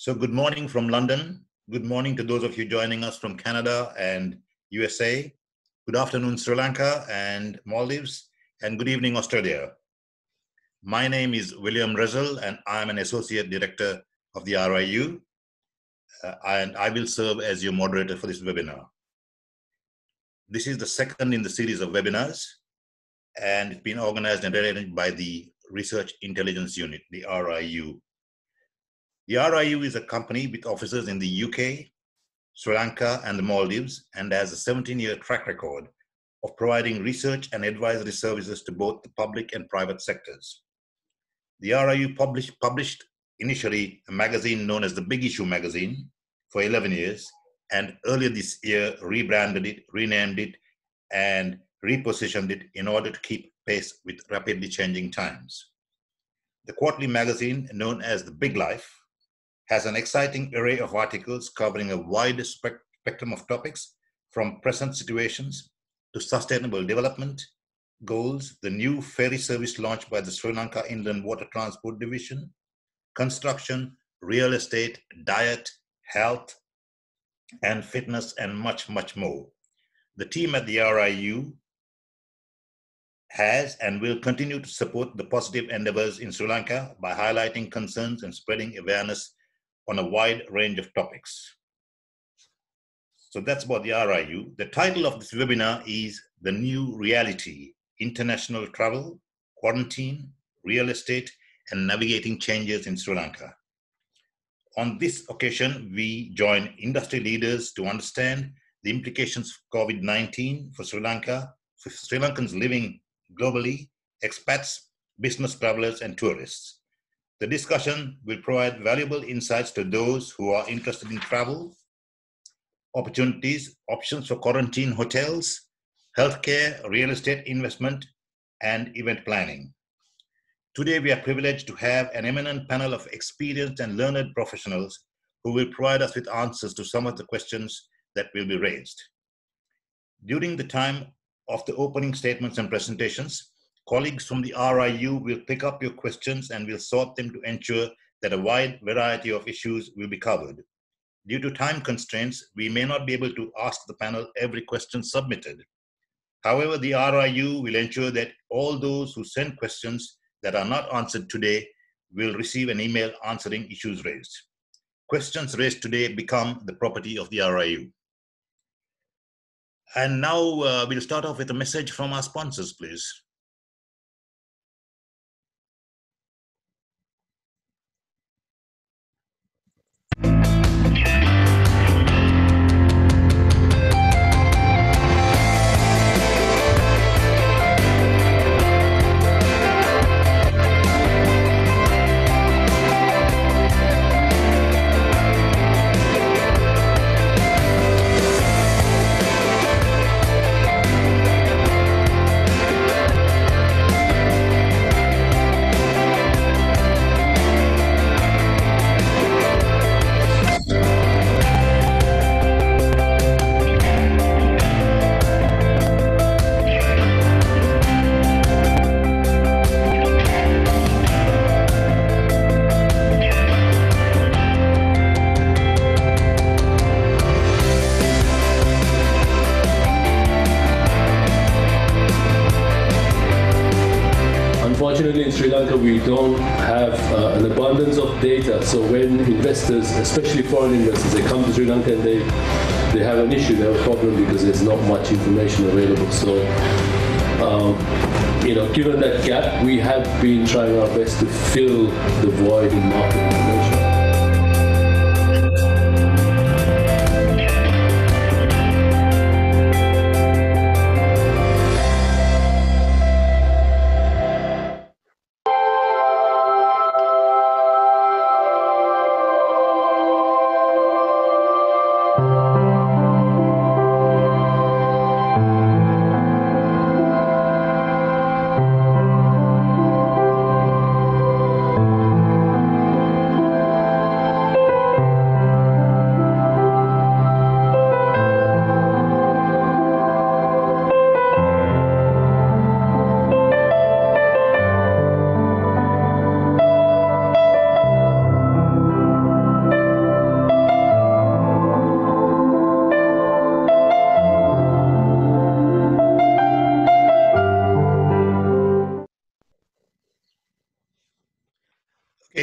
So good morning from London. Good morning to those of you joining us from Canada and USA. Good afternoon, Sri Lanka and Maldives. And good evening, Australia. My name is William Razzak, and I'm an Associate Director of the RIU. And I will serve as your moderator for this webinar. This is the second in the series of webinars, and it's been organized and arranged by the Research Intelligence Unit, the RIU. The RIU is a company with offices in the UK, Sri Lanka, and the Maldives, and has a 17-year track record of providing research and advisory services to both the public and private sectors. The RIU published initially a magazine known as the Big Issue magazine for 11 years, and earlier this year rebranded it, renamed it, and repositioned it in order to keep pace with rapidly changing times. The quarterly magazine, known as The Big Life, has an exciting array of articles covering a wide spectrum of topics, from present situations to sustainable development goals, the new ferry service launched by the Sri Lanka Inland Water Transport Division, construction, real estate, diet, health, and fitness, and much, much more. The team at the RIU has and will continue to support the positive endeavors in Sri Lanka by highlighting concerns and spreading awareness on a wide range of topics. So that's about the RIU. The title of this webinar is The New Reality: International Travel, Quarantine, Real Estate, and Navigating Changes in Sri Lanka. On this occasion, we join industry leaders to understand the implications of COVID-19 for Sri Lanka, for Sri Lankans living globally, expats, business travelers, and tourists. The discussion will provide valuable insights to those who are interested in travel, opportunities, options for quarantine hotels, healthcare, real estate investment, and event planning. Today, we are privileged to have an eminent panel of experienced and learned professionals who will provide us with answers to some of the questions that will be raised. During the time of the opening statements and presentations, colleagues from the RIU will pick up your questions and will sort them to ensure that a wide variety of issues will be covered. Due to time constraints, we may not be able to ask the panel every question submitted. However, the RIU will ensure that all those who send questions that are not answered today will receive an email answering issues raised. Questions raised today become the property of the RIU. And now we'll start off with a message from our sponsors, please. Unfortunately, in Sri Lanka, we don't have an abundance of data. So when investors, especially foreign investors, they come to Sri Lanka and they have an issue, they have a problem because there's not much information available. So, given that gap, we have been trying our best to fill the void in market information.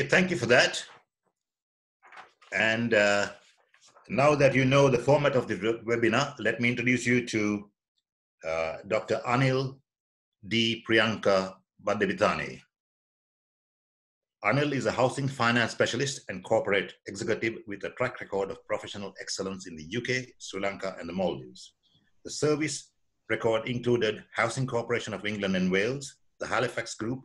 Okay, thank you for that. And now that you know the format of the webinar, let me introduce you to Dr. Anil D. Priyanka Baddevithana. Anil is a housing finance specialist and corporate executive with a track record of professional excellence in the UK, Sri Lanka, and the Maldives. The service record included Housing Corporation of England and Wales, the Halifax Group,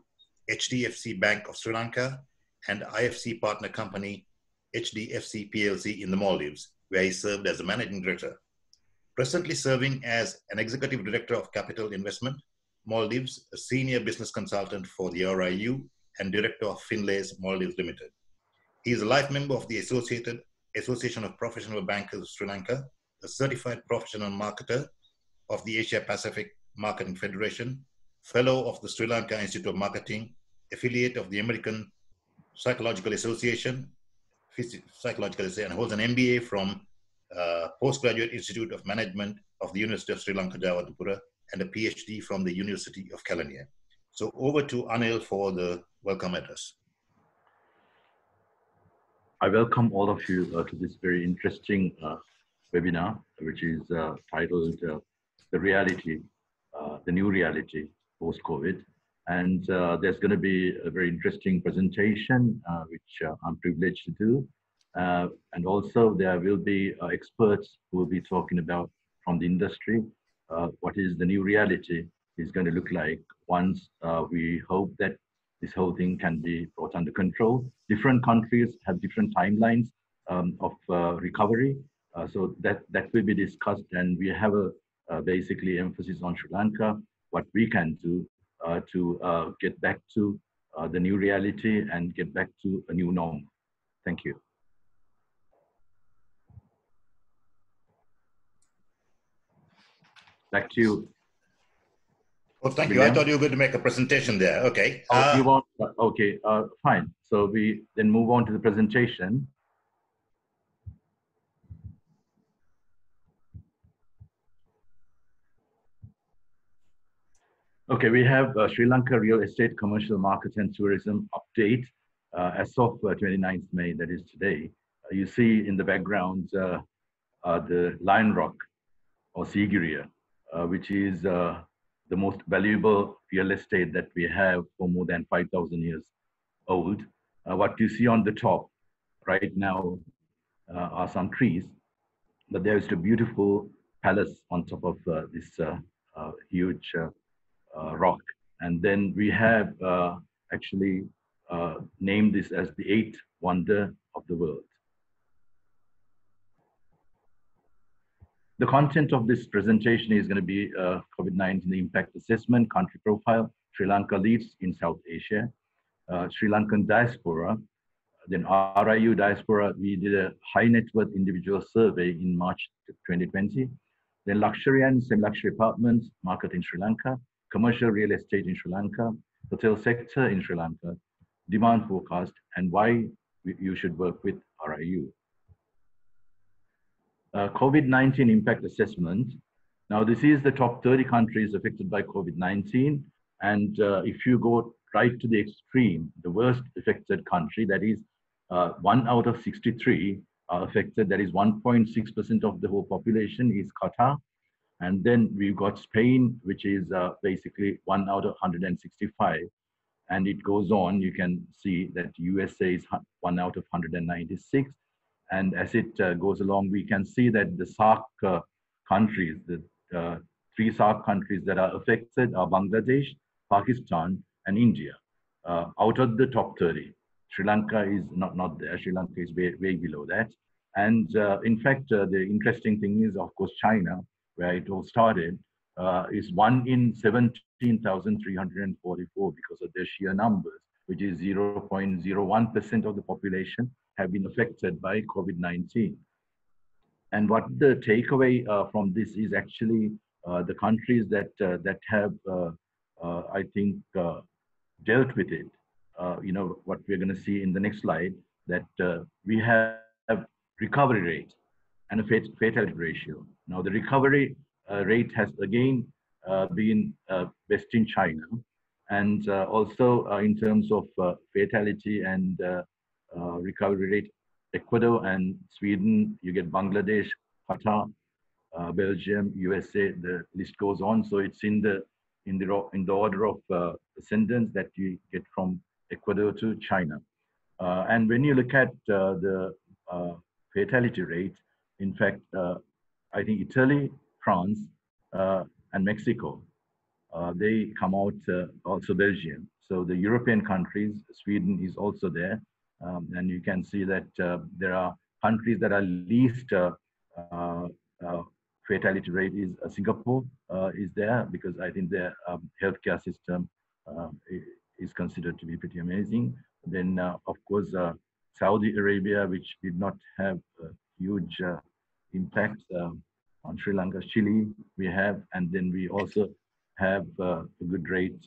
HDFC Bank of Sri Lanka, and IFC partner company HDFC PLC in the Maldives, where he served as a managing director. Presently serving as an executive director of capital investment, Maldives, a senior business consultant for the RIU, and director of Finlay's Maldives Limited. He is a life member of the Association of Professional Bankers of Sri Lanka, a certified professional marketer of the Asia Pacific Marketing Federation, fellow of the Sri Lanka Institute of Marketing, affiliate of the American Psychological Association, and holds an MBA from Postgraduate Institute of Management of the University of Sri Lanka, Jaward, and a PhD from the University of Kelaniya. So over to Anil for the welcome address. I welcome all of you to this very interesting webinar, which is titled The Reality, the New Reality Post-COVID. And there's going to be a very interesting presentation, which I'm privileged to do. And also there will be experts who will be talking about from the industry, what is the new reality is going to look like once we hope that this whole thing can be brought under control. Different countries have different timelines of recovery. So that will be discussed, and we have a basically emphasis on Sri Lanka, what we can do to get back to the new reality and get back to a new norm. Thank you. Back to you. Oh, thank you. I thought you were going to make a presentation there. Okay. Oh, you want? Okay, fine. So we then move on to the presentation. Okay, we have Sri Lanka real estate, commercial market and tourism update as of 29th May, that is today. You see in the background the Lion Rock or Sigiriya, which is the most valuable real estate that we have for more than 5,000 years old. What you see on the top right now are some trees, but there is a beautiful palace on top of this huge rock. And then we have actually named this as the 8th wonder of the world. The content of this presentation is going to be COVID-19 impact assessment, country profile, Sri Lanka leads in South Asia, Sri Lankan diaspora, then RIU diaspora. We did a high net worth individual survey in March 2020, then luxury and semi-luxury apartments market in Sri Lanka, commercial real estate in Sri Lanka, hotel sector in Sri Lanka, demand forecast, and why you should work with RIU. COVID-19 impact assessment. Now, this is the top 30 countries affected by COVID-19. And if you go right to the extreme, the worst affected country, that is 1 out of 63 are affected. That is 1.6% of the whole population is Qatar. And then we've got Spain, which is basically 1 out of 165. And it goes on. You can see that USA is 1 out of 196. And as it goes along, we can see that the SAARC countries, the 3 SAARC countries that are affected are Bangladesh, Pakistan, and India. Out of the top 30, Sri Lanka is not there. Sri Lanka is way below that. And in fact, the interesting thing is, of course, China, where it all started, is 1 in 17,344 because of their sheer numbers, which is 0.01% of the population have been affected by COVID-19. And what the takeaway from this is actually the countries that have, I think, dealt with it. You know, what we're going to see in the next slide, that we have recovery rate and a fatality ratio. Now, the recovery rate has again been best in China. And also in terms of fatality and recovery rate. Ecuador and Sweden, you get Bangladesh, Qatar, Belgium, USA. The list goes on. So it's in the order of ascendance that you get from Ecuador to China. And when you look at the fatality rate, in fact, I think Italy, France, and Mexico, they come out, also Belgium. So the European countries, Sweden is also there. And you can see that there are countries that are least fatality rate is Singapore is there, because I think their healthcare system is considered to be pretty amazing. Then, of course, Saudi Arabia, which did not have a huge impact on Sri Lanka, Chile we have, and then we also have a good rate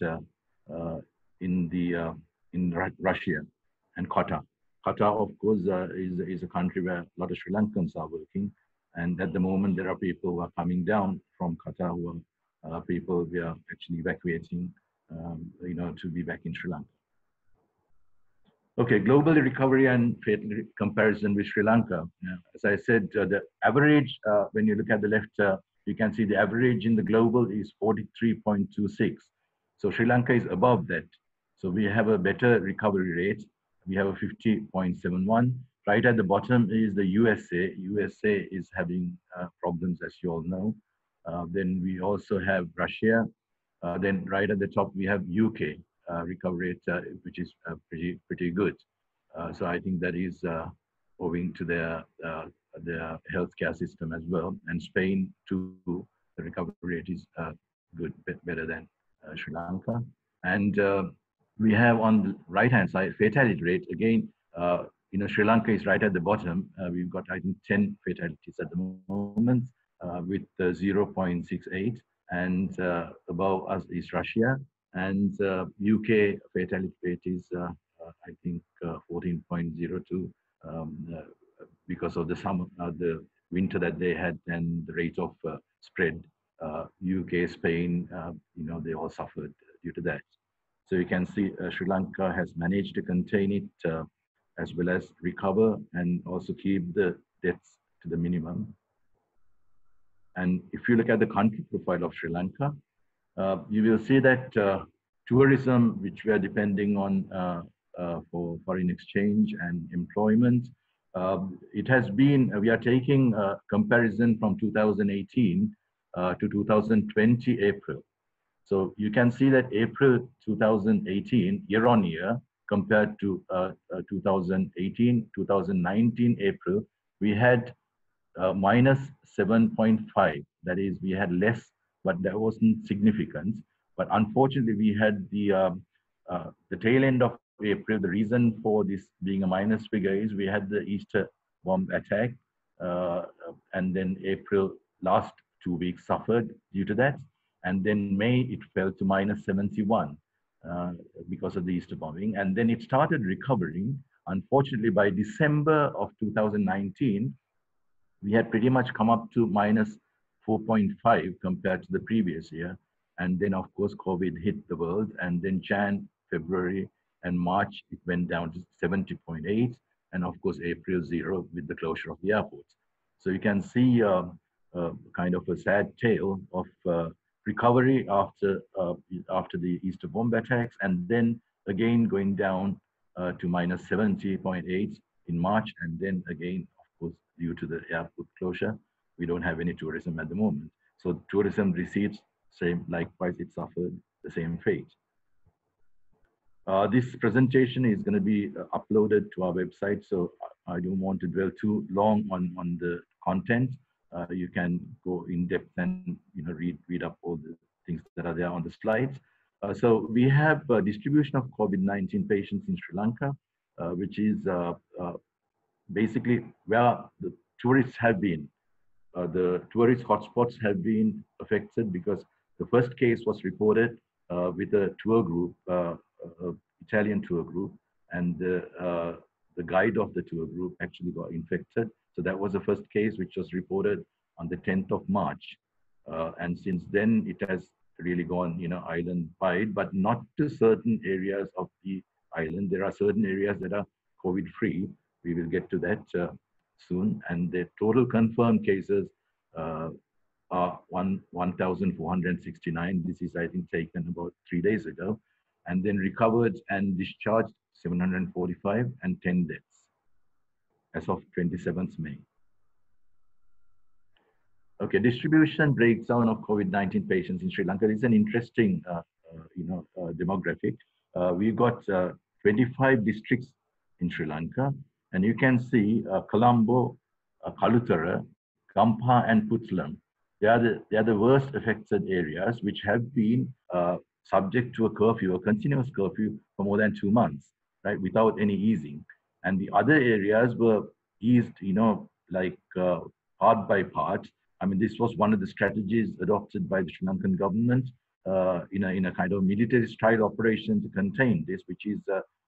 in Russia and Qatar. Qatar, of course, is a country where a lot of Sri Lankans are working, and at the moment there are people who are coming down from Qatar who are people we are actually evacuating, to be back in Sri Lanka. Okay, global recovery and fatality comparison with Sri Lanka. As I said, the average, when you look at the left, you can see the average in the global is 43.26. So Sri Lanka is above that. So we have a better recovery rate. We have a 50.71. Right at the bottom is the USA. USA is having problems, as you all know. Then we also have Russia. Then right at the top, we have UK. Recovery rate, which is pretty good. So I think that is owing to their healthcare system as well. And Spain too, the recovery rate is good, better than Sri Lanka. And we have on the right-hand side fatality rate. Again, Sri Lanka is right at the bottom. We've got, I think, 10 fatalities at the moment with 0.68. And above us is Russia. And UK fatality rate is, I think, 14.02 because of the summer, the winter that they had, and the rate of spread. UK, Spain, they all suffered due to that. So you can see Sri Lanka has managed to contain it as well as recover and also keep the deaths to the minimum. And if you look at the country profile of Sri Lanka, you will see that tourism, which we are depending on for foreign exchange and employment, it has been, we are taking a comparison from 2018 to 2020 April. So you can see that April 2018, year on year, compared to 2018, 2019 April, we had minus 7.5. That is, we had less, but that wasn't significant. But unfortunately, we had the tail end of April. The reason for this being a minus figure is we had the Easter bomb attack, and then April last 2 weeks suffered due to that. And then May, it fell to minus 71 because of the Easter bombing. And then it started recovering. Unfortunately, by December of 2019, we had pretty much come up to minus 4.5 compared to the previous year. And then, of course, COVID hit the world. And then Jan, February, and March, it went down to 70.8. And of course, April 0 with the closure of the airports. So you can see kind of a sad tale of recovery after the Easter bomb attacks, and then again going down to minus 70.8 in March. And then again, of course, due to the airport closure, we don't have any tourism at the moment. So tourism receipts, same, likewise, it suffered the same fate. This presentation is going to be uploaded to our website, so I don't want to dwell too long on the content. You can go in depth and read up all the things that are there on the slides. So we have a distribution of COVID-19 patients in Sri Lanka, which is basically where the tourists have been. The tourist hotspots have been affected because the first case was reported with a tour group, Italian tour group, and the guide of the tour group actually got infected. So that was the first case which was reported on the 10th of March. And since then, it has really gone, island-wide, but not to certain areas of the island. There are certain areas that are COVID-free. We will get to that soon. And the total confirmed cases are 1,469. This is, I think, taken about 3 days ago. And then recovered and discharged 745 and 10 deaths as of 27th May. Okay, distribution breakdown of COVID-19 patients in Sri Lanka. This is an interesting, demographic. We've got 25 districts in Sri Lanka, and you can see Colombo, Kalutara, Gampa, and Puttalam. They are the worst affected areas, which have been subject to a curfew, a continuous curfew for more than 2 months, right, without any easing. And the other areas were eased, part by part. I mean, this was one of the strategies adopted by the Sri Lankan government in a kind of military-style operation to contain this, which is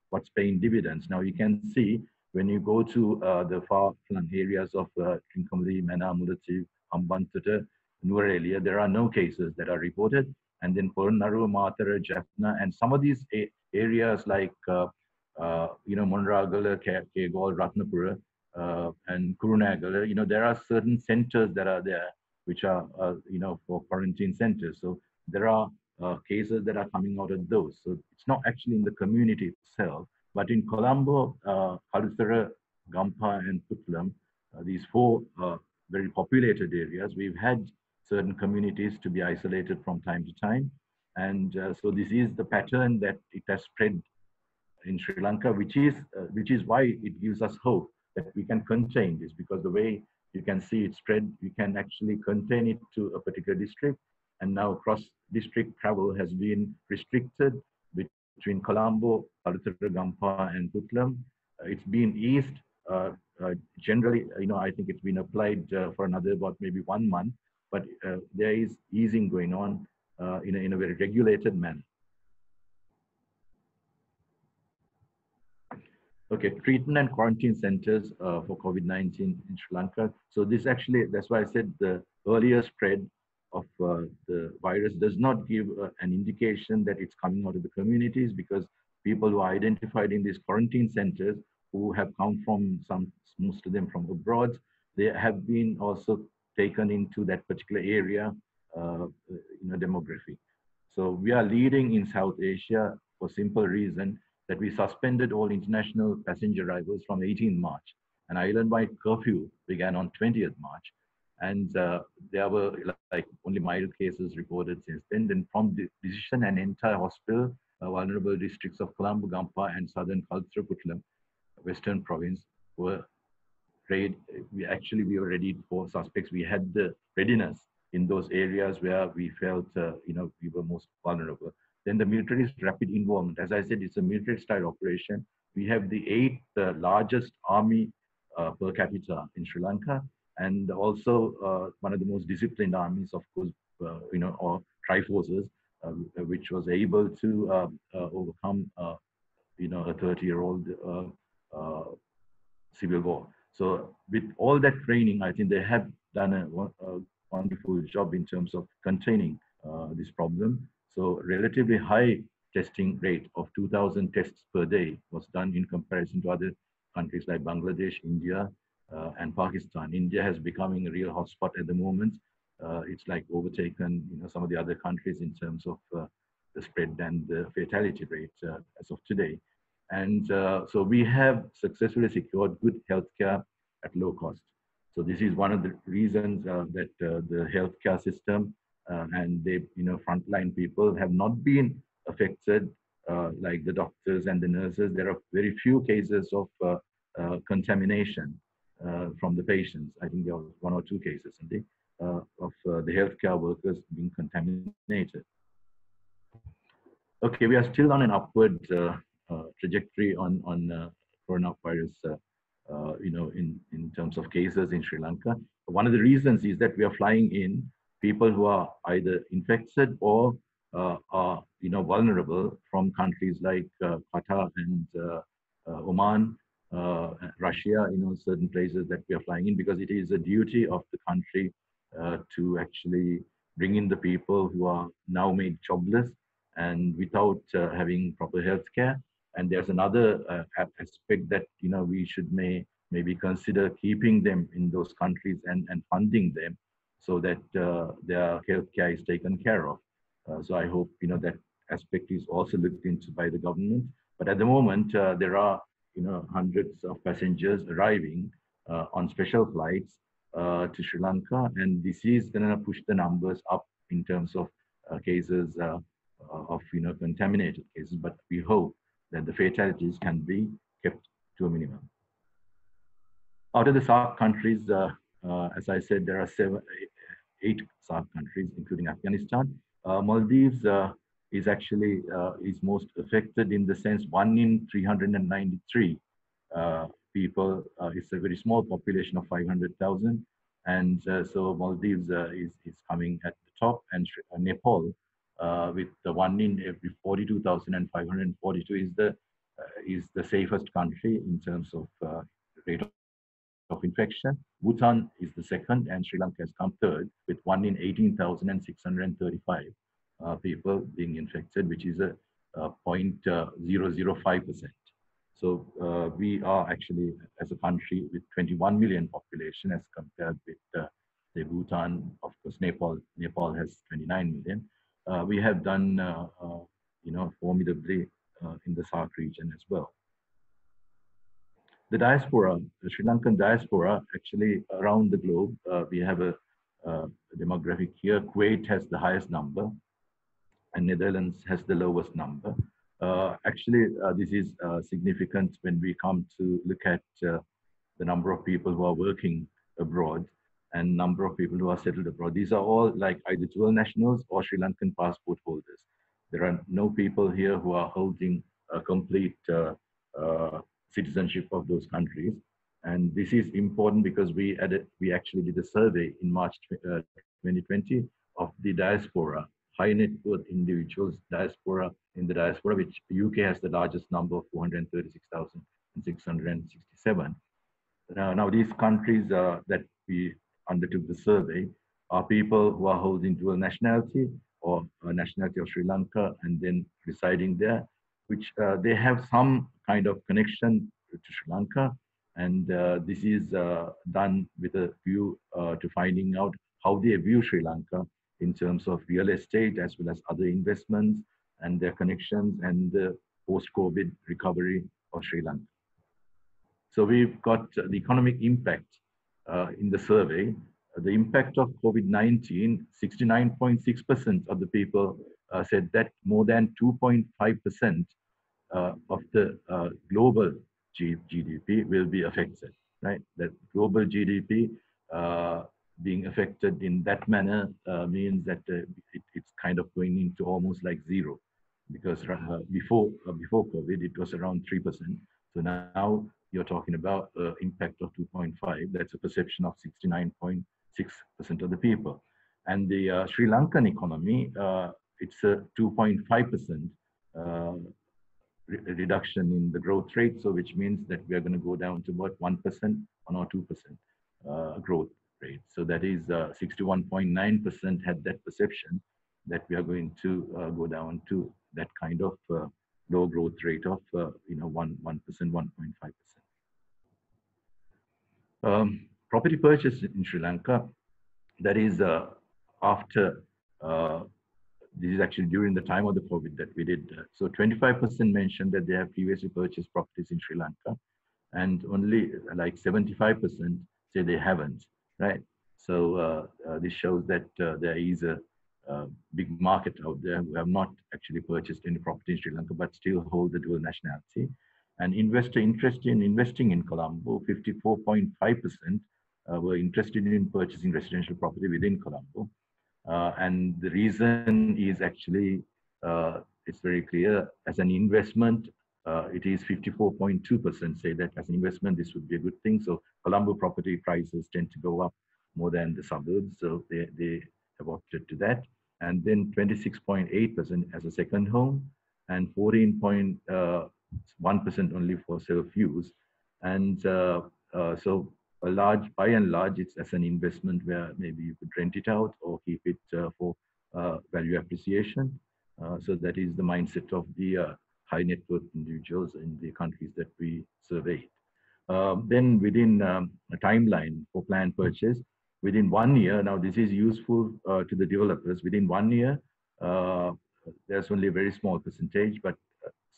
what's paying dividends. Now, you can see when you go to the far-flung areas of Trincomalee, Mana, Melache, Hambantota, Nuwara, there are no cases that are reported. And then Porannaruwa, Matara, Jaffna, and some of these areas like Monragala, Kegol, Ratnapura, and Kurunagala, there are certain centers that are there, which are, for quarantine centers. So there are cases that are coming out of those. So it's not actually in the community itself, but in Colombo, Kalutara, Gampa, and Puttalam, these 4 very populated areas, we've had certain communities to be isolated from time to time. And so this is the pattern that it has spread in Sri Lanka, which is why it gives us hope that we can contain this, because the way you can see it spread, you can actually contain it to a particular district. And now cross-district travel has been restricted between Colombo, Kalutara, Gampa, and Puttalam. It's been eased. Generally, I think it's been applied for another about maybe 1 month, but there is easing going on in a very regulated manner. Okay, treatment and quarantine centers for COVID-19 in Sri Lanka. So this actually, that's why I said the earlier spread of the virus does not give an indication that it's coming out of the communities, because people who are identified in these quarantine centers who have come from most of them from abroad, they have been also taken into that particular area, demography. So we are leading in South Asia for simple reason that we suspended all international passenger arrivals from 18 March. An island-wide curfew began on 20th March. And there were only mild cases reported since then. Then from the decision, an entire hospital, vulnerable districts of Colombo, Gampa, and southern Kalutara, Puttalam, Western province, were raided. We were ready for suspects. We had the readiness in those areas where we felt, we were most vulnerable. Then the military's rapid involvement. As I said, it's a military-style operation. We have the 8th largest army per capita in Sri Lanka, and also one of the most disciplined armies, of course, or Triforces, which was able to overcome, a 30-year-old civil war. So with all that training, I think they have done a wonderful job in terms of containing this problem. So relatively high testing rate of 2,000 tests per day was done in comparison to other countries like Bangladesh, India, and Pakistan. India has becoming a real hotspot at the moment. It's like overtaken, some of the other countries in terms of the spread and the fatality rate as of today. And so we have successfully secured good healthcare at low cost. So this is one of the reasons that the healthcare system and the frontline people have not been affected like the doctors and the nurses. There are very few cases of contamination from the patients. I think there was 1 or 2 cases of the healthcare workers being contaminated. Okay, we are still on an upward trajectory on coronavirus, in terms of cases in Sri Lanka. One of the reasons is that we are flying in people who are either infected or are vulnerable from countries like Qatar and Oman, Russia, certain places that we are flying in, because it is a duty of the country to actually bring in the people who are now made jobless and without having proper health care. And there's another aspect that we should maybe consider keeping them in those countries and funding them so that their healthcare is taken care of. So I hope that aspect is also looked into by the government. But at the moment, there are hundreds of passengers arriving on special flights to Sri Lanka, and this is going to push the numbers up in terms of cases of contaminated cases. But we hope that the fatalities can be kept to a minimum. Out of the SAARC countries, as I said, there are 8 SAARC countries, including Afghanistan. Maldives is actually is most affected in the sense 1 in 393 people. It's a very small population of 500,000, and so Maldives is coming at the top, and Nepal with the 1 in every 42,542 is the safest country in terms of rate of infection. Bhutan is the second, and Sri Lanka has come third with 1 in 18,635 people being infected, which is a 0.005%. So we are actually, as a country with 21 million population, as compared with say Bhutan, of course, Nepal has 29 million. We have done, formidably in the SAARC region as well. The diaspora, the Sri Lankan diaspora, actually around the globe, we have a demographic here. Kuwait has the highest number, and Netherlands has the lowest number. This is significant when we come to look at the number of people who are working abroad and number of people who are settled abroad. These are all like either dual nationals or Sri Lankan passport holders. There are no people here who are holding a complete citizenship of those countries. And this is important because we actually did a survey in March 2020 of the diaspora, high net worth individuals, diaspora in the diaspora, which UK has the largest number of 436,667. Now these countries that we undertook the survey are people who are holding dual nationality or nationality of Sri Lanka and then residing there, which they have some kind of connection to Sri Lanka. And this is done with a view to finding out how they view Sri Lanka in terms of real estate as well as other investments and their connections and the post-COVID recovery of Sri Lanka. So we've got the economic impact in the survey. The impact of COVID-19, 69.6% of the people said that more than 2.5% of the global GDP will be affected, right? That global GDP being affected in that manner means that it's kind of going into almost like zero, because before COVID it was around 3%. So now you're talking about impact of 2.5. That's a perception of 69.6% of the people. And the Sri Lankan economy, it's a 2.5% reduction in the growth rate. So which means that we are going to go down to about 1%, 1 or 2% growth rate. So that is 61.9% had that perception that we are going to go down to that kind of low growth rate of 1%, 1.5%. Property purchase in Sri Lanka, that is after this is actually during the time of the COVID that we did. So 25% mentioned that they have previously purchased properties in Sri Lanka, and only like 75% say they haven't, right? So this shows that there is a big market out there who have not actually purchased any property in Sri Lanka, but still hold the dual nationality. And investor interest in investing in Colombo, 54.5% were interested in purchasing residential property within Colombo. And the reason is actually, it's very clear, as an investment, it is 54.2% say that as an investment, this would be a good thing. So Colombo property prices tend to go up more than the suburbs. So they have opted to that. And then 26.8% as a second home, and 14.1% only for self-use. And so by and large, it's as an investment where maybe you could rent it out or keep it for value appreciation. So that is the mindset of the high net worth individuals in the countries that we surveyed. Then within a timeline for planned purchase, within 1 year, now this is useful to the developers, within 1 year, there's only a very small percentage, but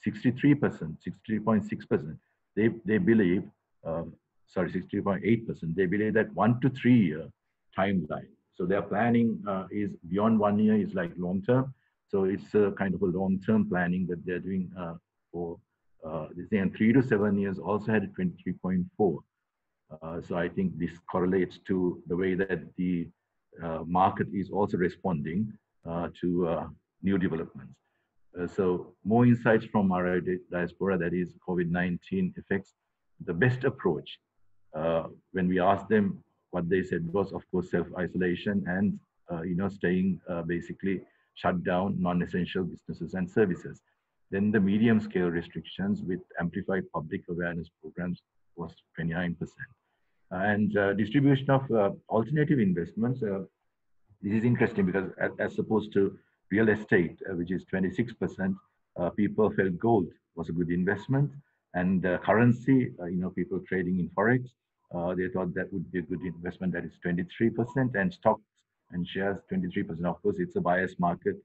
63%, 63.6%, they believe, sorry, 63.8%, they believe that 1 to 3 year timeline. So their planning is beyond 1 year, is like long term. So it's a kind of a long term planning that they're doing for this thing. And 3 to 7 years also had a 23.4. So I think this correlates to the way that the market is also responding to new developments. So more insights from our diaspora, that is COVID-19 effects. The best approach, when we asked them, what they said was, of course, self-isolation and staying basically shut down non-essential businesses and services. Then the medium-scale restrictions with amplified public awareness programs was 29%. And distribution of alternative investments, this is interesting because as opposed to real estate, which is 26%, people felt gold was a good investment, and currency, people trading in forex, they thought that would be a good investment, that is 23%, and stocks and shares 23%. Of course, it's a biased market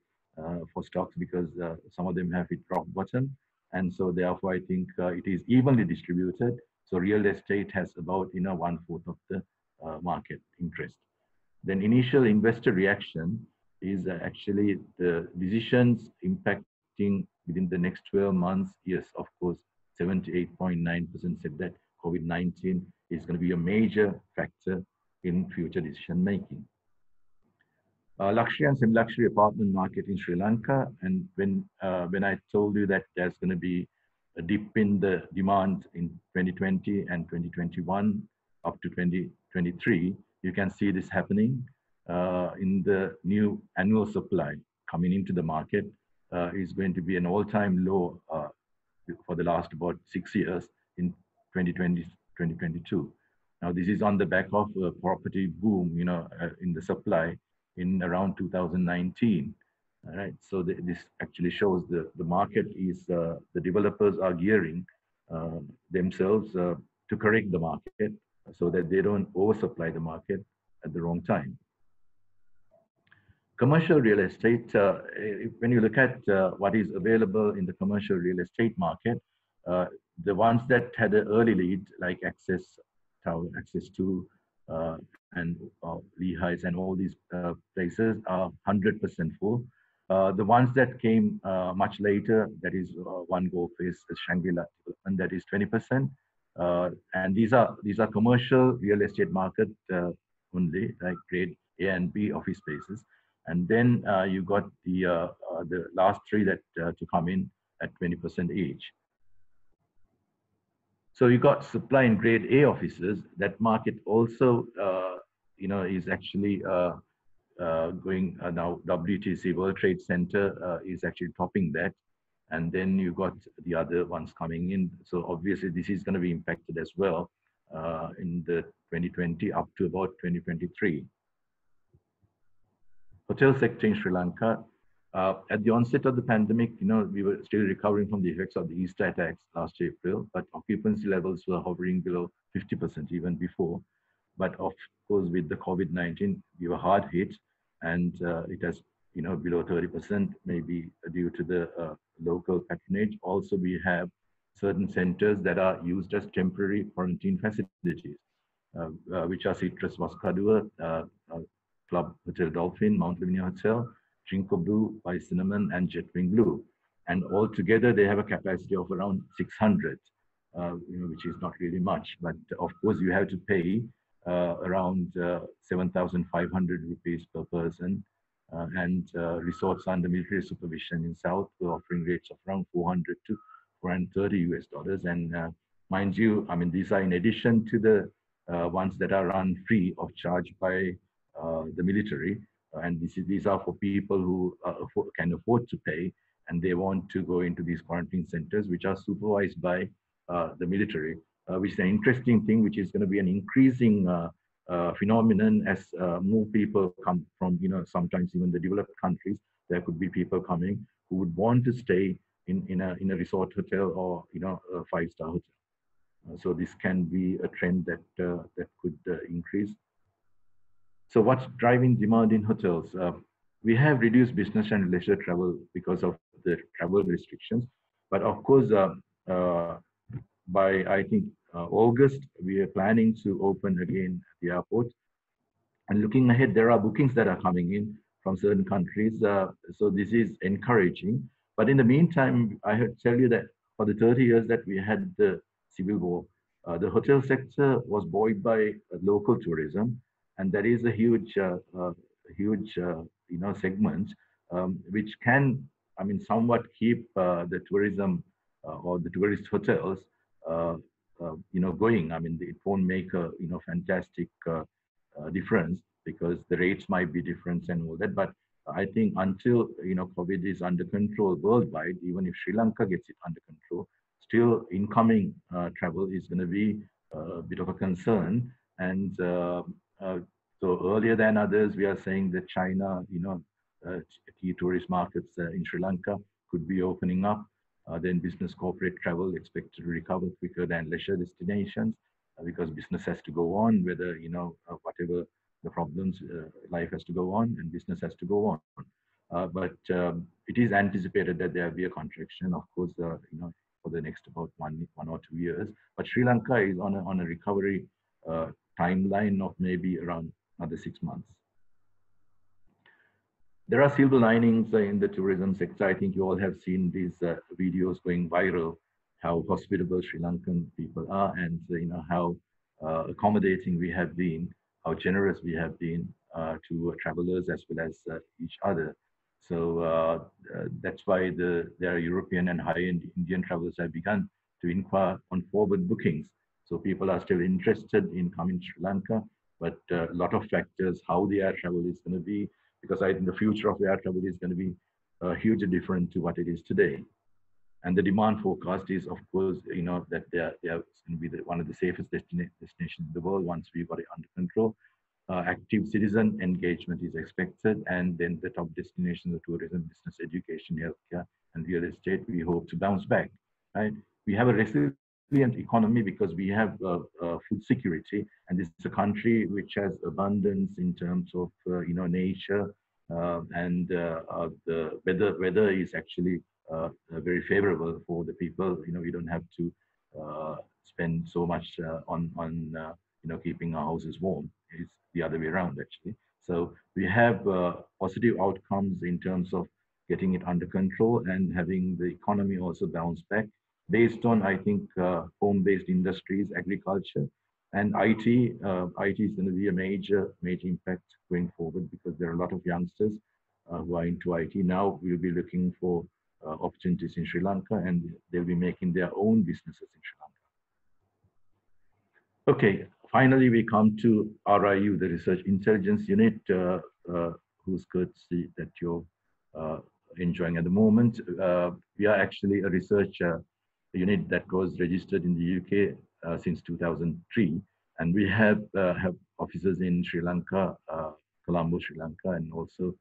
for stocks because some of them have hit rock bottom, and so therefore I think it is evenly distributed. So real estate has about 1/4 of the market interest. Then initial investor reaction is actually the decisions impacting within the next 12 months. Yes, of course, 78.9% said that COVID-19 is going to be a major factor in future decision making. Luxury and semi-luxury apartment market in Sri Lanka, and when I told you that there's going to be a dip in the demand in 2020 and 2021 up to 2023, you can see this happening in the new annual supply coming into the market is going to be an all-time low for the last about 6 years in 2020, 2022. Now, this is on the back of a property boom, in the supply in around 2019. All right, so this actually shows the market is, the developers are gearing themselves to correct the market so that they don't oversupply the market at the wrong time. Commercial real estate, when you look at what is available in the commercial real estate market, the ones that had an early lead, like Access Tower, Access 2, and Lehighs and all these places are 100% full. The ones that came much later, that is One Gold Face, the Shangri-La, and that is 20%. And these are commercial real estate market only, like grade A and B office spaces. And then you got the last three that to come in at 20% each. So you got supply in grade A offices. That market also, is actually going now. WTC, World Trade Center, is actually topping that, and then you got the other ones coming in. So obviously, this is going to be impacted as well in the 2020 up to about 2023. Hotel sector in Sri Lanka. At the onset of the pandemic, we were still recovering from the effects of the Easter attacks last April, but occupancy levels were hovering below 50% even before. But of course, with the COVID-19, we were hard hit, and it has, below 30%, maybe due to the local patronage. Also, we have certain centers that are used as temporary quarantine facilities, which are Citrus Vaskadua, Club Hotel Dolphin, Mount Lavinia Hotel, Trinco Blue, by Cinnamon, and Jetwing Blue. And altogether, they have a capacity of around 600, which is not really much. But of course, you have to pay around 7,500 rupees per person. And resorts under military supervision in South were offering rates of around 400 to 430 US dollars. And mind you, these are in addition to the ones that are run free of charge by the military. And these are for people who can afford to pay, and they want to go into these quarantine centers, which are supervised by the military, which is an interesting thing, which is going to be an increasing phenomenon as more people come from, sometimes even the developed countries. There could be people coming who would want to stay in a resort hotel or a five-star hotel. So this can be a trend that that could increase. So what's driving demand in hotels? We have reduced business and leisure travel because of the travel restrictions, but of course, by I think August, we are planning to open again the airport. And looking ahead, there are bookings that are coming in from certain countries. So this is encouraging. But in the meantime, I have to tell you that for the 30 years that we had the civil war, the hotel sector was buoyed by local tourism, and that is a huge segment which can, I mean, somewhat keep the tourism or the tourist hotels, going. I mean, it won't make a fantastic difference because the rates might be different and all that. But I think until COVID is under control worldwide, even if Sri Lanka gets it under control, still incoming travel is going to be a bit of a concern. And so earlier than others, we are saying that China, key tourist markets in Sri Lanka could be opening up. Then business corporate travel expected to recover quicker than leisure destinations because business has to go on, whether, whatever the problems, life has to go on and business has to go on. But it is anticipated that there will be a contraction, of course, for the next about one or 2 years. But Sri Lanka is on a recovery timeline of maybe around another 6 months. There are silver linings in the tourism sector. I think you all have seen these videos going viral, how hospitable Sri Lankan people are, and how accommodating we have been, how generous we have been to travelers as well as each other. So that's why there are European and high-end Indian travelers have begun to inquire on forward bookings. So people are still interested in coming to Sri Lanka, but a lot of factors, how the air travel is going to be, because I think the future of air travel is going to be hugely different to what it is today. And the demand forecast is, of course, that they are going to be one of the safest destinations in the world once we've got it under control. Active citizen engagement is expected, and then the top destinations of tourism, business, education, healthcare, and real estate, we hope to bounce back. Right? We have a resilient economy because we have food security, and this is a country which has abundance in terms of nature, and the weather is actually very favorable for the people. We don't have to spend so much on keeping our houses warm. It's the other way around, actually. So we have positive outcomes in terms of getting it under control and having the economy also bounce back based on, I think, home-based industries, agriculture, and IT. IT is going to be a major impact going forward because there are a lot of youngsters who are into IT. Now we'll be looking for opportunities in Sri Lanka, and they'll be making their own businesses in Sri Lanka. Okay, finally we come to RIU, the Research Intelligence Unit, whose courtesy that you're enjoying at the moment. We are actually a research unit that was registered in the UK since 2003, and we have offices in Sri Lanka, Colombo, Sri Lanka, and also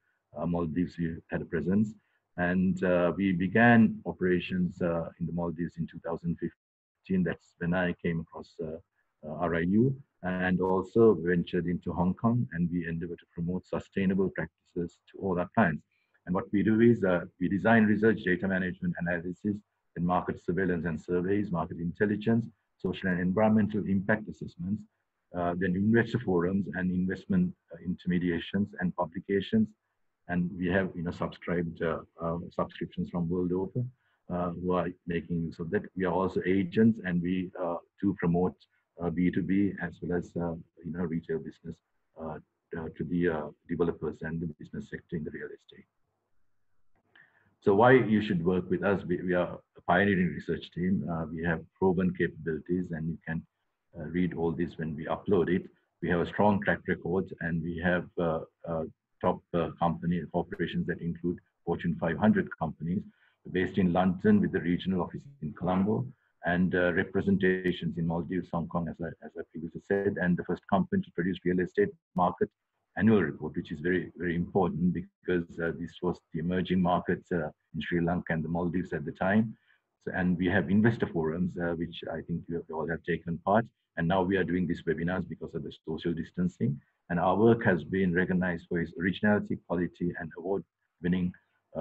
Maldives. We had a presence, and we began operations in the Maldives in 2015. That's when I came across RIU, and also ventured into Hong Kong, and we endeavor to promote sustainable practices to all our clients. And what we do is we design research, data management, analysis, and market surveillance and surveys, market intelligence, social and environmental impact assessments, then investor forums and investment intermediations and publications. And we have subscribed subscriptions from world over who are making use of that. We are also agents, and we do promote B2B as well as retail business to the developers and the business sector in the real estate. So why you should work with us? We are a pioneering research team. We have proven capabilities, and you can read all this when we upload it. We have a strong track record, and we have top corporations that include Fortune 500 companies based in London with the regional office in Colombo, and representations in Maldives, Hong Kong, as I previously said, and the first company to produce real estate market annual report, which is very, very important because this was the emerging markets in Sri Lanka and the Maldives at the time. So, and we have investor forums, which I think you all have taken part. And now we are doing these webinars because of the social distancing. And our work has been recognized for its originality, quality, and award-winning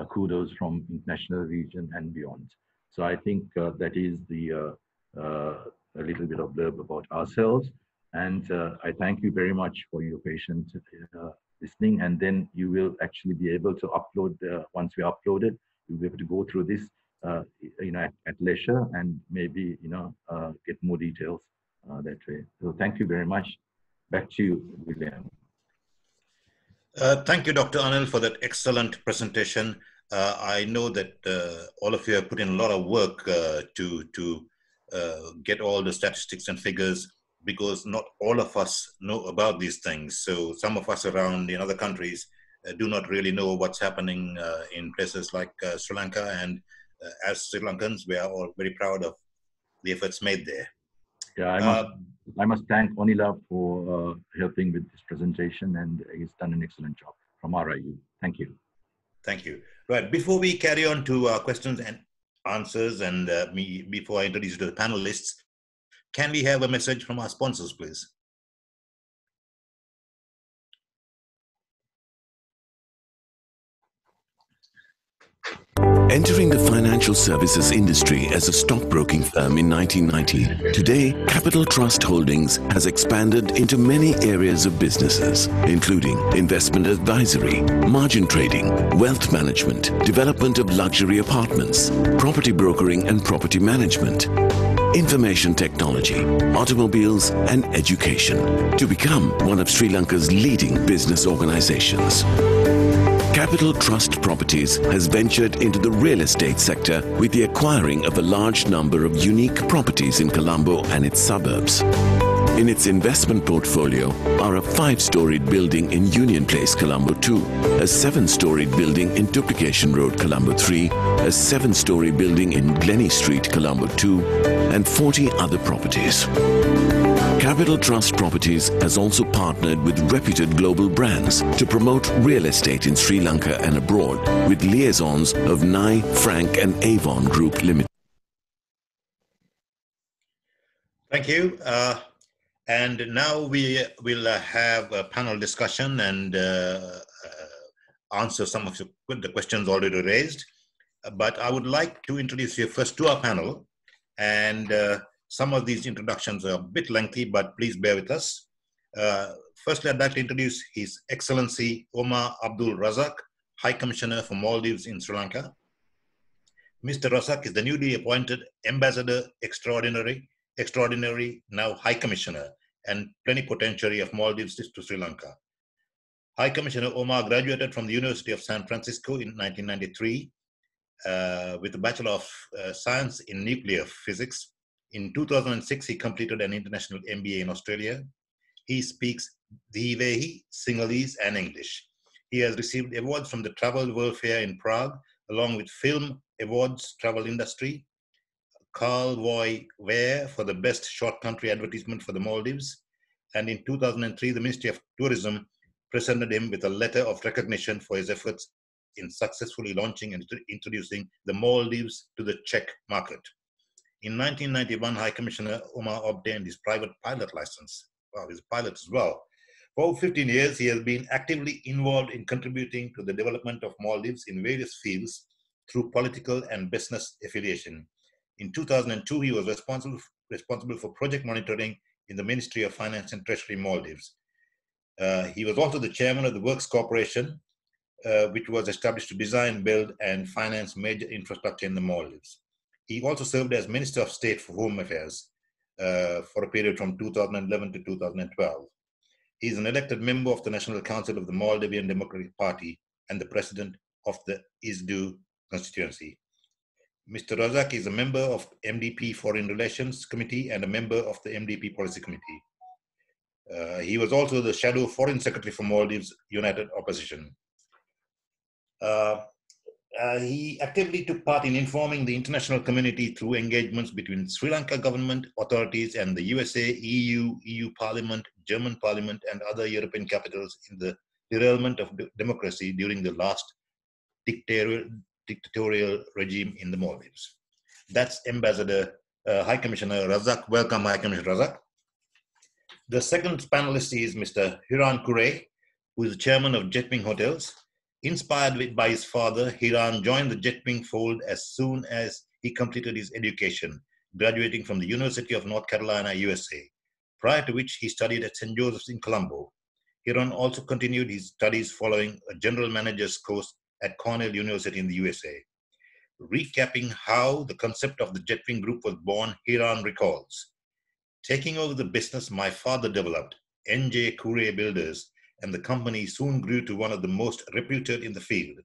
kudos from international region and beyond. So I think that is the a little bit of blurb about ourselves. And I thank you very much for your patient listening. And then you will actually be able to upload, once we upload it, you'll be able to go through this at leisure and maybe, get more details that way. So thank you very much. Back to you, William. Thank you, Dr. Anil, for that excellent presentation. I know that all of you have put in a lot of work to get all the statistics and figures, because not all of us know about these things. So some of us around in other countries do not really know what's happening in places like Sri Lanka. And as Sri Lankans, we are all very proud of the efforts made there. Yeah, I must thank Anil for helping with this presentation, and he's done an excellent job from RIU. Thank you. Thank you. Right, before we carry on to questions and answers, and before I introduce you to the panelists, can we have a message from our sponsors, please? Entering the financial services industry as a stockbroking firm in 1990, today Capital Trust Holdings has expanded into many areas of businesses, including investment advisory, margin trading, wealth management, development of luxury apartments, property brokering and property management, information technology, automobiles and education, to become one of Sri Lanka's leading business organizations. Capital Trust Properties has ventured into the real estate sector with the acquiring of a large number of unique properties in Colombo and its suburbs. In its investment portfolio are a 5-storied building in Union Place, Colombo 2, a 7-storied building in Duplication Road, Colombo 3, a 7-story building in Glennie Street, Colombo 2, and 40 other properties. Capital Trust Properties has also partnered with reputed global brands to promote real estate in Sri Lanka and abroad with liaisons of Nye, Frank and Avon Group Limited. Thank you. And now we will have a panel discussion and answer some of the questions already raised. But I would like to introduce you first to our panel, and some of these introductions are a bit lengthy, but please bear with us. Firstly, I'd like to introduce His Excellency Omar Abdul Razzak, High Commissioner for Maldives in Sri Lanka. Mr. Razzak is the newly appointed Ambassador Extraordinary, now High Commissioner and Plenipotentiary of Maldives to Sri Lanka. High Commissioner Omar graduated from the University of San Francisco in 1993 with a Bachelor of Science in Nuclear Physics. In 2006, he completed an international MBA in Australia. He speaks Dhivehi, Sinhalese, and English. He has received awards from the Travel World Fair in Prague, along with Film Awards Travel Industry, Carl Voy Ware for the Best Short Country Advertisement for the Maldives. And in 2003, the Ministry of Tourism presented him with a letter of recognition for his efforts in successfully launching and introducing the Maldives to the Czech market. In 1991, High Commissioner Omar obtained his private pilot license. Wow, he's a pilot as well. For over 15 years, he has been actively involved in contributing to the development of Maldives in various fields through political and business affiliation. In 2002, he was responsible for project monitoring in the Ministry of Finance and Treasury, Maldives. He was also the chairman of the Works Corporation, which was established to design, build, and finance major infrastructure in the Maldives. He also served as Minister of State for Home Affairs for a period from 2011 to 2012. He is an elected member of the National Council of the Maldivian Democratic Party and the president of the ISDU constituency. Mr. Razzak is a member of MDP Foreign Relations Committee and a member of the MDP Policy Committee. He was also the Shadow Foreign Secretary for Maldives United Opposition. he actively took part in informing the international community through engagements between Sri Lanka government authorities and the USA, EU Parliament, German Parliament, and other European capitals in the derailment of democracy during the last dictatorial regime in the Maldives. That's Ambassador High Commissioner Razzak. Welcome, High Commissioner Razzak. The second panelist is Mr. Hiran Cooray, who is the chairman of Jetwing Hotels. Inspired by his father, Hiran joined the Jetwing fold as soon as he completed his education, graduating from the University of North Carolina, USA, prior to which he studied at St. Joseph's in Colombo. Hiran also continued his studies following a general manager's course at Cornell University in the USA. Recapping how the concept of the Jetwing Group was born, Hiran recalls, taking over the business my father developed, N.J. Cooray Builders, and the company soon grew to one of the most reputed in the field.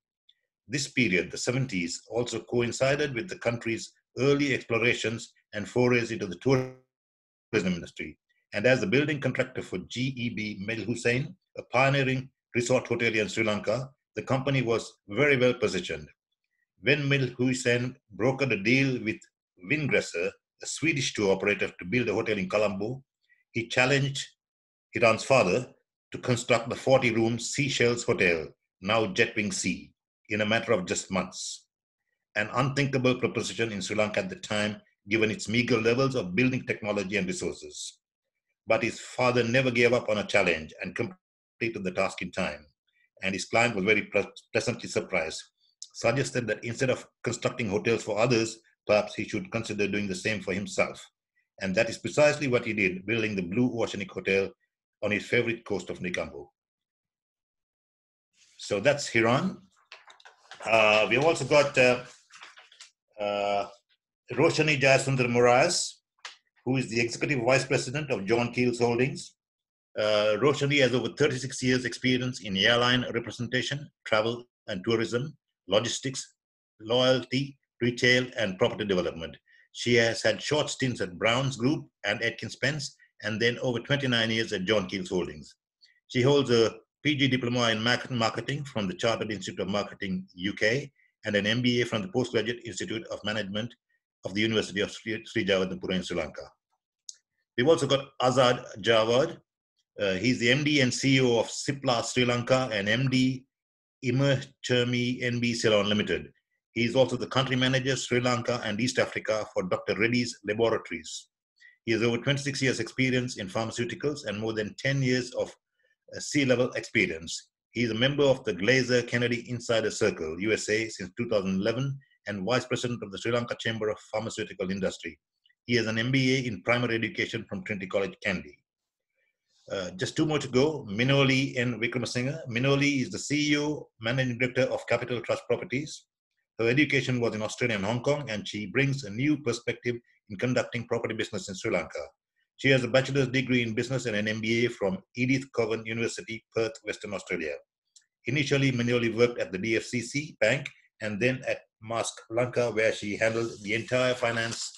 This period, the 70s, also coincided with the country's early explorations and forays into the tourism industry. And as the building contractor for GEB Mel Hussein, a pioneering resort hotelier in Sri Lanka, the company was very well positioned. When Mel Hussein brokered a deal with Vingresser, a Swedish tour operator, to build a hotel in Colombo, he challenged Hiran's father to construct the 40-room Seychelles Hotel, now Jetwing Sea, in a matter of just months. An unthinkable proposition in Sri Lanka at the time, given its meager levels of building technology and resources. But his father never gave up on a challenge and completed the task in time. And his client was very pleasantly surprised, suggested that instead of constructing hotels for others, perhaps he should consider doing the same for himself. And that is precisely what he did, building the Blue Oceanic Hotel on his favorite coast of Nikambo. So that's Hiran. We've also got Roshanie Jayasundar Moraes, who is the Executive Vice President of John Keells Holdings. Roshanie has over 36 years experience in airline representation, travel and tourism, logistics, loyalty, retail, and property development. She has had short stints at Browns Group and Atkins Spence, and then over 29 years at John Keells Holdings. She holds a PG Diploma in Marketing from the Chartered Institute of Marketing, UK, and an MBA from the Postgraduate Institute of Management of the University of Sri Lankans in Sri Lanka. We've also got Jaward. He's the MD and CEO of Cipla Sri Lanka and MD Imerchermi NB Ceylon Limited. He is also the country manager Sri Lanka and East Africa for Dr. Reddy's Laboratories. He has over 26 years experience in pharmaceuticals and more than 10 years of C-level experience. He is a member of the Glazer Kennedy Insider Circle, USA, since 2011 and Vice President of the Sri Lanka Chamber of Pharmaceutical Industry. He has an MBA in primary education from Trinity College, Kandy. Just two more to go, Minoli and Wickramasinghe. Minoli is the CEO, Managing Director of Capital Trust Properties. Her education was in Australia and Hong Kong, and she brings a new perspective in conducting property business in Sri Lanka. She has a bachelor's degree in business and an MBA from Edith Cowan University, Perth, Western Australia. Initially, Minoli worked at the DFCC Bank and then at Maersk Lanka, where she handled the entire finance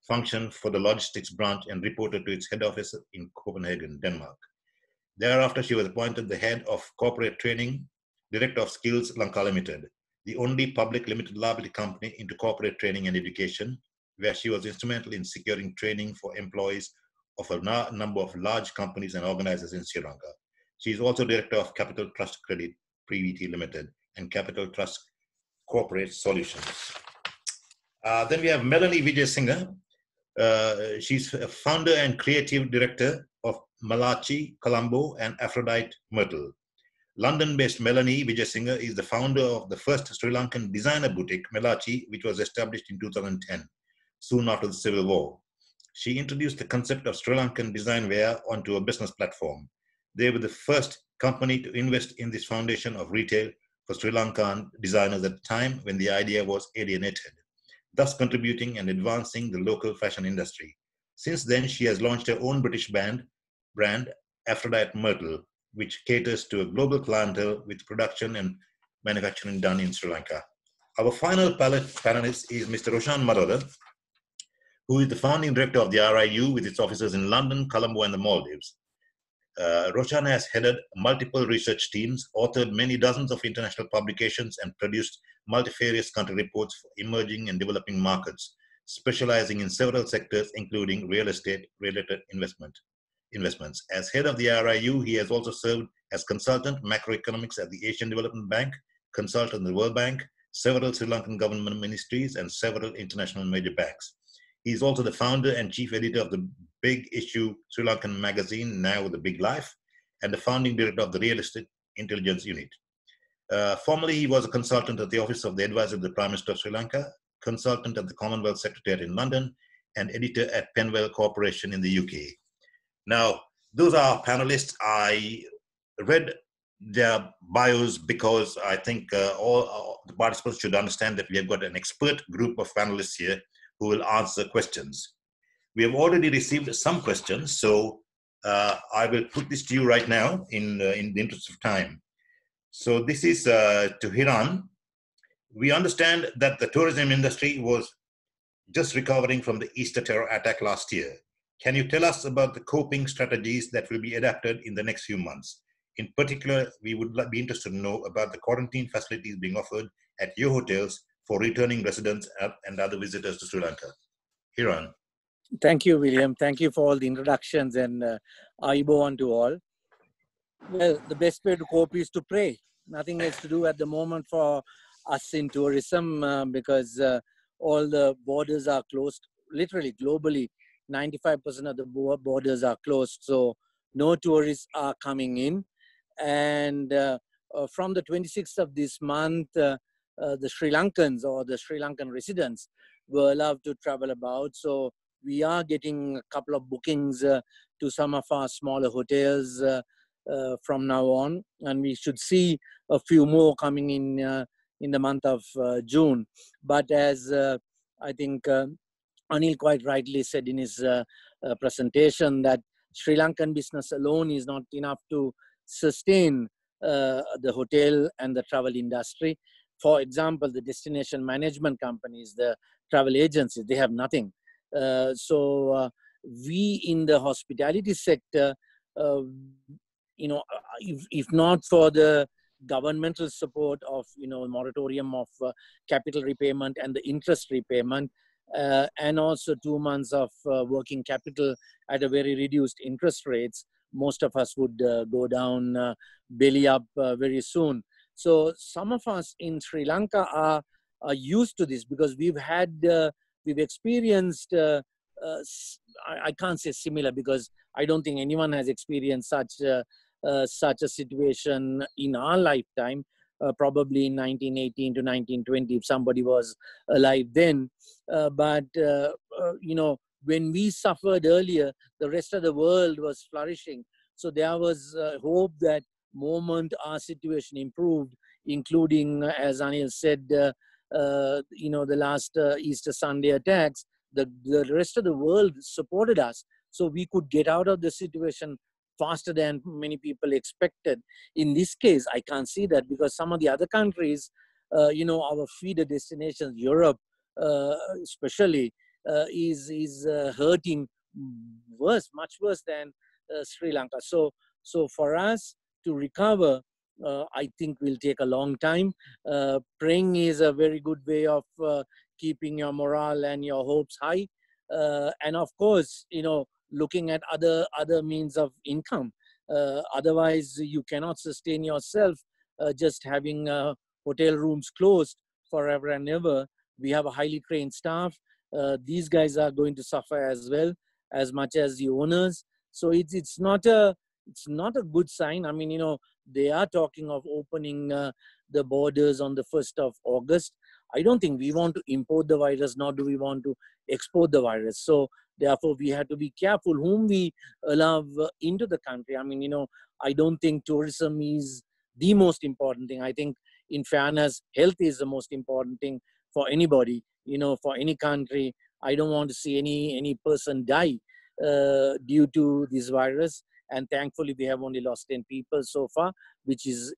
function for the logistics branch and reported to its head office in Copenhagen, Denmark. Thereafter, she was appointed the head of corporate training, director of Skills Lanka Limited, the only public limited liability company into corporate training and education, where she was instrumental in securing training for employees of a number of large companies and organizers in Sri Lanka. She is also director of Capital Trust Credit Pvt Limited and Capital Trust Corporate Solutions. Then we have Melanie Wijesinghe. She's a founder and creative director of Melache, Colombo, and Aphrodite, Myrtle. London-based Melanie Wijesinghe is the founder of the first Sri Lankan designer boutique, Melache, which was established in 2010, soon after the Civil War. She introduced the concept of Sri Lankan design wear onto a business platform. They were the first company to invest in this foundation of retail for Sri Lankan designers at a time when the idea was alienated, thus contributing and advancing the local fashion industry. Since then, she has launched her own British brand, Aphrodite Myrtle, which caters to a global clientele with production and manufacturing done in Sri Lanka. Our final panelist is Mr. Roshan Maroda, who is the founding director of the RIU with its offices in London, Colombo, and the Maldives. Roshan has headed multiple research teams, authored many dozens of international publications, and produced multifarious country reports for emerging and developing markets, specializing in several sectors, including real estate-related investments. As head of the RIU, he has also served as consultant macroeconomics at the Asian Development Bank, consultant in the World Bank, several Sri Lankan government ministries, and several international major banks. He is also the founder and chief editor of the Big Issue Sri Lankan magazine, now The Big Life, and the founding director of the Real Estate Intelligence Unit. Formerly, he was a consultant at the Office of the Advisor of the Prime Minister of Sri Lanka, consultant at the Commonwealth Secretariat in London, and editor at Penwell Corporation in the UK. Now, those are panelists. I read their bios because I think all the participants should understand that we have got an expert group of panelists here who will answer questions. We have already received some questions, so I will put this to you right now in the interest of time. So this is to Hiran. We understand that the tourism industry was just recovering from the Easter terror attack last year. Can you tell us about the coping strategies that will be adapted in the next few months? In particular, we would be interested to know about the quarantine facilities being offered at your hotels for returning residents and other visitors to Sri Lanka. Hiran. Thank you, William. Thank you for all the introductions and Aibo to all. Well, the best way to cope is to pray. Nothing else to do at the moment for us in tourism because all the borders are closed. Literally, globally, 95% of the borders are closed. So no tourists are coming in. And from the 26th of this month, the Sri Lankans or the Sri Lankan residents were allowed to travel about. So we are getting a couple of bookings to some of our smaller hotels from now on. And we should see a few more coming in the month of June. But as I think Anil quite rightly said in his presentation, that Sri Lankan business alone is not enough to sustain the hotel and the travel industry. For example, the destination management companies, the travel agencies, they have nothing. So we in the hospitality sector, you know, if not for the governmental support of, you know, moratorium of capital repayment and the interest repayment, and also 2 months of working capital at a very reduced interest rates, most of us would go down belly up very soon. So some of us in Sri Lanka are used to this because we've experienced, I can't say similar because I don't think anyone has experienced such a situation in our lifetime, probably in 1918 to 1920, if somebody was alive then. But you know, when we suffered earlier, the rest of the world was flourishing. So there was hope that moment our situation improved, including, as Anil said, you know, the last Easter Sunday attacks, the rest of the world supported us. So we could get out of the situation faster than many people expected. In this case, I can't see that because some of the other countries, you know, our feeder destinations, Europe especially, is hurting worse, much worse than Sri Lanka. So for us to recover, I think will take a long time. Praying is a very good way of keeping your morale and your hopes high. And of course, you know, looking at other means of income. Otherwise, you cannot sustain yourself just having hotel rooms closed forever and ever. We have a highly trained staff. These guys are going to suffer as well, as much as the owners. So it's not a good sign. I mean, you know, they are talking of opening the borders on the 1st of August. I don't think we want to import the virus, nor do we want to export the virus. So therefore, we have to be careful whom we allow into the country. I mean, you know, I don't think tourism is the most important thing. I think, in fairness, health is the most important thing for anybody, you know, for any country. I don't want to see any person die due to this virus. And thankfully, we have only lost 10 people so far, which is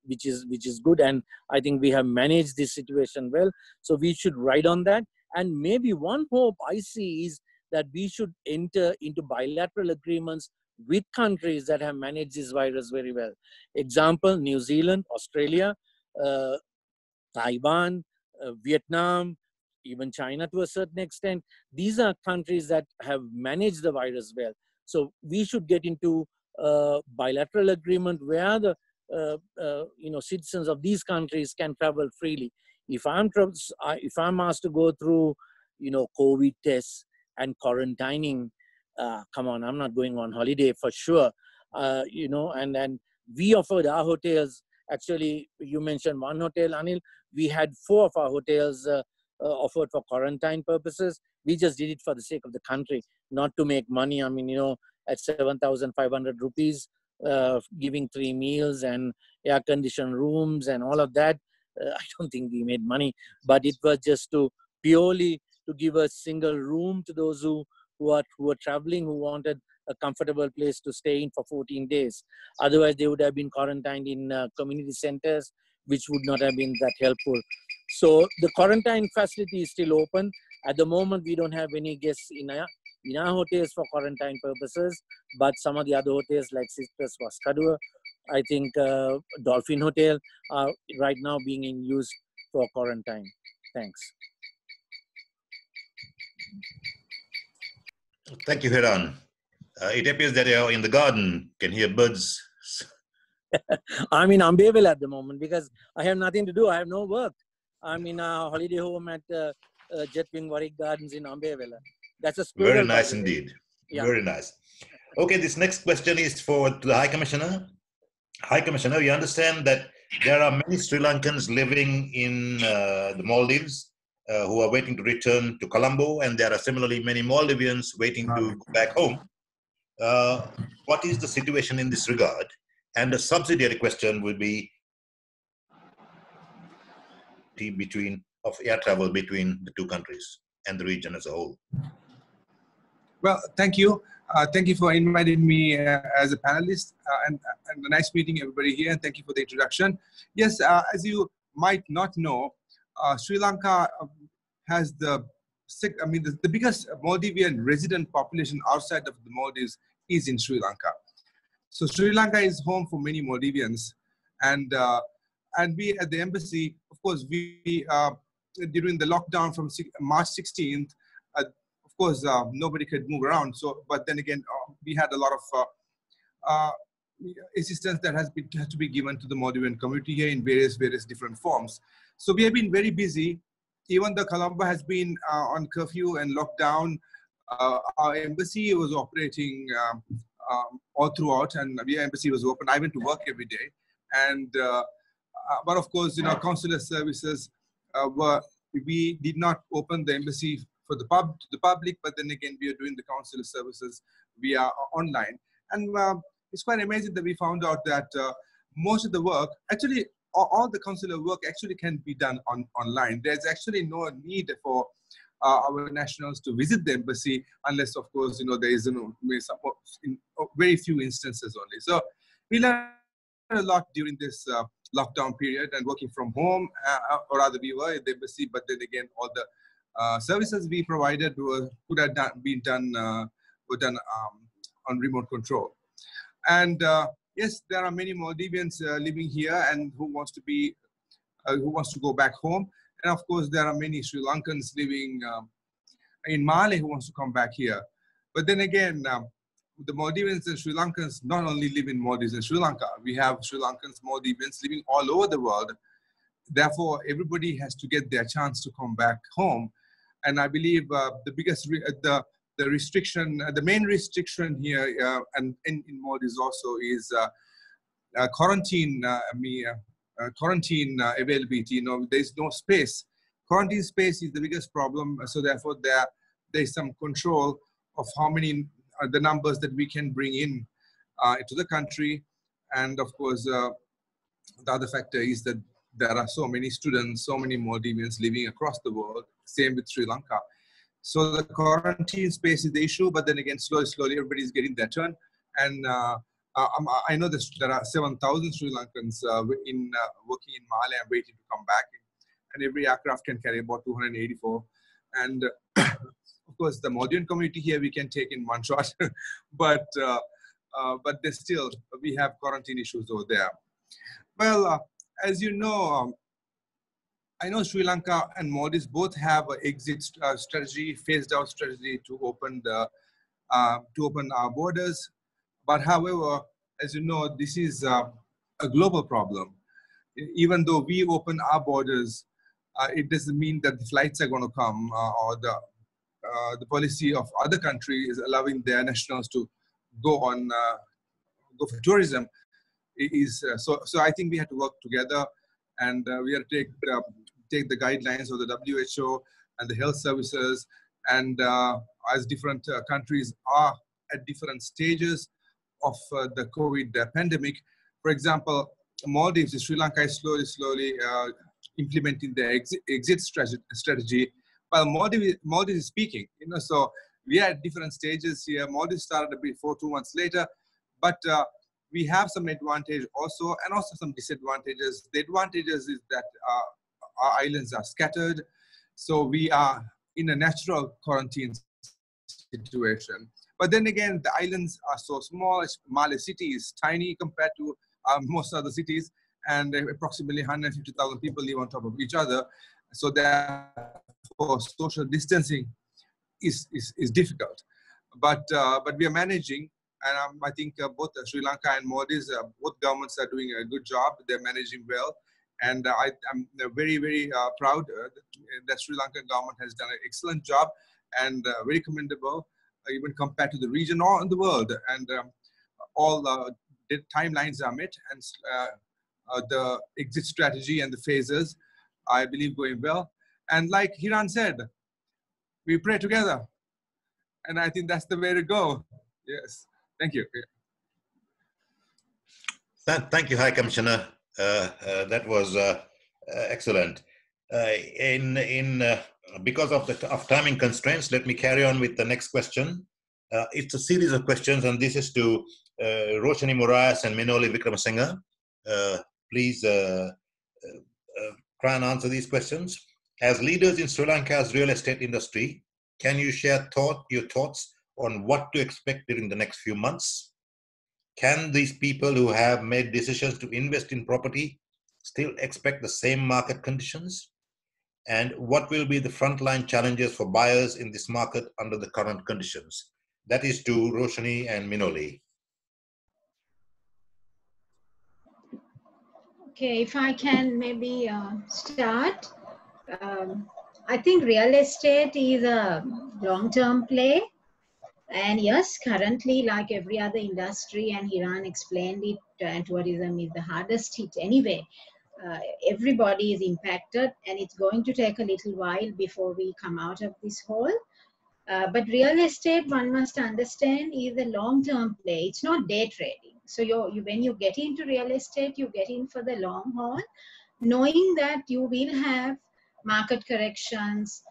good. And I think we have managed this situation well. So we should ride on that. And maybe one hope I see is that we should enter into bilateral agreements with countries that have managed this virus very well. Example, New Zealand, Australia, Taiwan, Vietnam, even China to a certain extent. These are countries that have managed the virus well. So we should get into a bilateral agreement where the citizens of these countries can travel freely. If I'm asked to go through, COVID tests and quarantining, come on, I'm not going on holiday for sure. And we offered our hotels. Actually, you mentioned one hotel, Anil. We had 4 of our hotels offered for quarantine purposes. We just did it for the sake of the country, not to make money. I mean, at 7,500 rupees, giving 3 meals and air-conditioned rooms and all of that, I don't think we made money. But it was just purely to give a single room to those who are traveling, who wanted a comfortable place to stay in for 14 days. Otherwise, they would have been quarantined in community centers, which would not have been that helpful. So the quarantine facility is still open. At the moment, we don't have any guests in our hotels for quarantine purposes, but some of the other hotels like Cipla, Waskadua, I think Dolphin Hotel are right now being in use for quarantine. Thanks. Thank you, Hiran. It appears that you're in the garden, can hear birds. I'm in Ambeville at the moment because I have nothing to do. I have no work. I'm in a holiday home at Jetwing Warwick Gardens in Ambeville. That's a squirrel. Very nice indeed. Yeah. Very nice. Okay, this next question is for the High Commissioner. High Commissioner, you understand that there are many Sri Lankans living in the Maldives who are waiting to return to Colombo, and there are similarly many Maldivians waiting to go back home. What is the situation in this regard? And the subsidiary question would be of air travel between the 2 countries and the region as a whole. Well, thank you. Thank you for inviting me as a panelist, and nice meeting everybody here, and thank you for the introduction. Yes, as you might not know, Sri Lanka has the biggest Maldivian resident population outside of the Maldives is in Sri Lanka. So Sri Lanka is home for many Maldivians, and we at the embassy, of course, we during the lockdown from March 16th, of course, nobody could move around. So, but then again, we had a lot of assistance that had to be given to the Maldivian community here in various different forms. So we have been very busy. Even though Colombo has been on curfew and lockdown, our embassy was operating all throughout, and the embassy was open. I went to work every day, and but of course, consular services we did not open the embassy for the public, but then again, we are doing the consular services via online. And it's quite amazing that we found out that most of the work, actually, all the consular work actually can be done online. There's actually no need for our nationals to visit the embassy unless, of course, there is in very few instances only. So we learned a lot during this lockdown period and working from home, or rather we were at the embassy, but then again, all the services we provided could have been done on remote control. And yes, there are many Maldivians living here and who wants to go back home. And of course, there are many Sri Lankans living in Mali who wants to come back here. But then again, the Maldivians and Sri Lankans not only live in Maldives and Sri Lanka. We have Sri Lankans, Maldivians living all over the world. Therefore, everybody has to get their chance to come back home. And I believe the biggest, the restriction, the main restriction here and in Maldives also is quarantine availability. There's no space. Quarantine space is the biggest problem. So therefore, there's some control of how many the numbers that we can bring in into the country. And of course, the other factor is that there are so many students, so many Maldivians living across the world, same with Sri Lanka. So the quarantine space is the issue, but then again, slowly, everybody's getting their turn. And I know that there are 7,000 Sri Lankans working in Mali and waiting to come back. And every aircraft can carry about 284. And of course, the Maldivian community here, we can take in one shot, but there's still, we have quarantine issues over there. Well, as you know, I know Sri Lanka and Maldives both have an exit strategy, phased out strategy to open our borders. But however, as you know, this is a global problem. Even though we open our borders, it doesn't mean that the flights are going to come or the policy of other countries is allowing their nationals to go for tourism. So I think we have to work together, and we have to take the guidelines of the WHO and the health services, and as different countries are at different stages of the COVID pandemic. For example, Maldives, Sri Lanka is slowly implementing the exit strategy, while Maldives is speaking. So we are at different stages here. Maldives started before 2 months later, but we have some advantage also, and also some disadvantages. The advantages is that our islands are scattered, so we are in a natural quarantine situation. But then again, the islands are so small. Malé city is tiny compared to most other cities, and approximately 150,000 people live on top of each other. So therefore, social distancing is difficult. But we are managing, and I think both Sri Lanka and Maldives, both governments are doing a good job. They're managing well. And I'm very, very proud that Sri Lankan government has done an excellent job, and very commendable, even compared to the region or in the world. And all the timelines are met, and the exit strategy and the phases, I believe, going well. And like Hiran said, we pray together. And I think that's the way to go. Yes. Thank you. Thank you, High Commissioner. That was excellent. Because of timing constraints, let me carry on with the next question. It's a series of questions, and this is to Roshanie, Moraes, and Minoli, Wickramasinghe. Please try and answer these questions. As leaders in Sri Lanka's real estate industry, can you share your thoughts on what to expect during the next few months? Can these people who have made decisions to invest in property still expect the same market conditions? And what will be the frontline challenges for buyers in this market under the current conditions? That is to Roshanie and Minoli. Okay, if I can maybe start. I think real estate is a long-term play. And yes, currently, like every other industry, and Hiran explained it, and tourism is the hardest hit anyway. Everybody is impacted, and it's going to take a little while before we come out of this hole. But real estate, one must understand, is a long-term play. It's not day trading. So when you get into real estate, you get in for the long haul, knowing that you will have market corrections,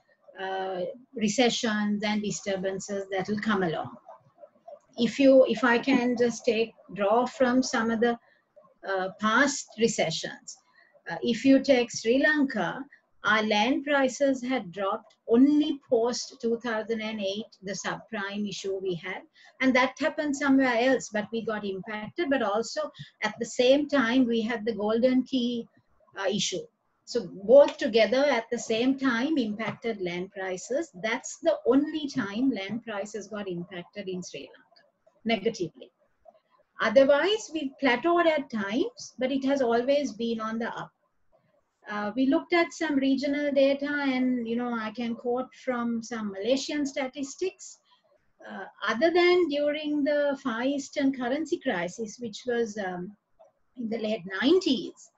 recessions and disturbances that will come along. If I can just draw from some of the past recessions, if you take Sri Lanka, our land prices had dropped only post 2008, the subprime issue we had, and that happened somewhere else, but we got impacted. But also at the same time, we had the golden key issue. So both together at the same time impacted land prices. That's the only time land prices got impacted in Sri Lanka, negatively. Otherwise, we plateaued at times, but it has always been on the up. We looked at some regional data, and I can quote from some Malaysian statistics. Other than during the Far Eastern currency crisis, which was in the late 90s,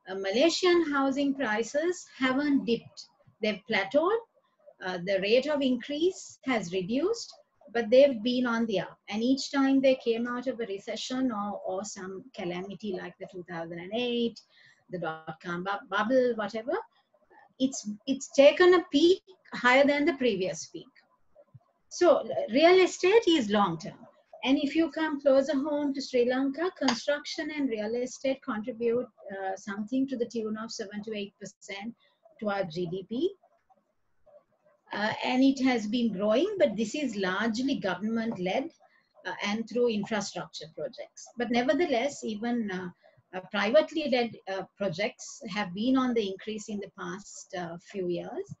Malaysian housing prices haven't dipped. They've plateaued. The rate of increase has reduced, but they've been on the up. And each time they came out of a recession or some calamity like the 2008, the dot-com bubble, whatever, it's taken a peak higher than the previous peak. So real estate is long-term. And if you come closer home to Sri Lanka, construction and real estate contribute something to the tune of 7 to 8% to our GDP. And it has been growing, but this is largely government-led and through infrastructure projects. But nevertheless, even privately led projects have been on the increase in the past few years.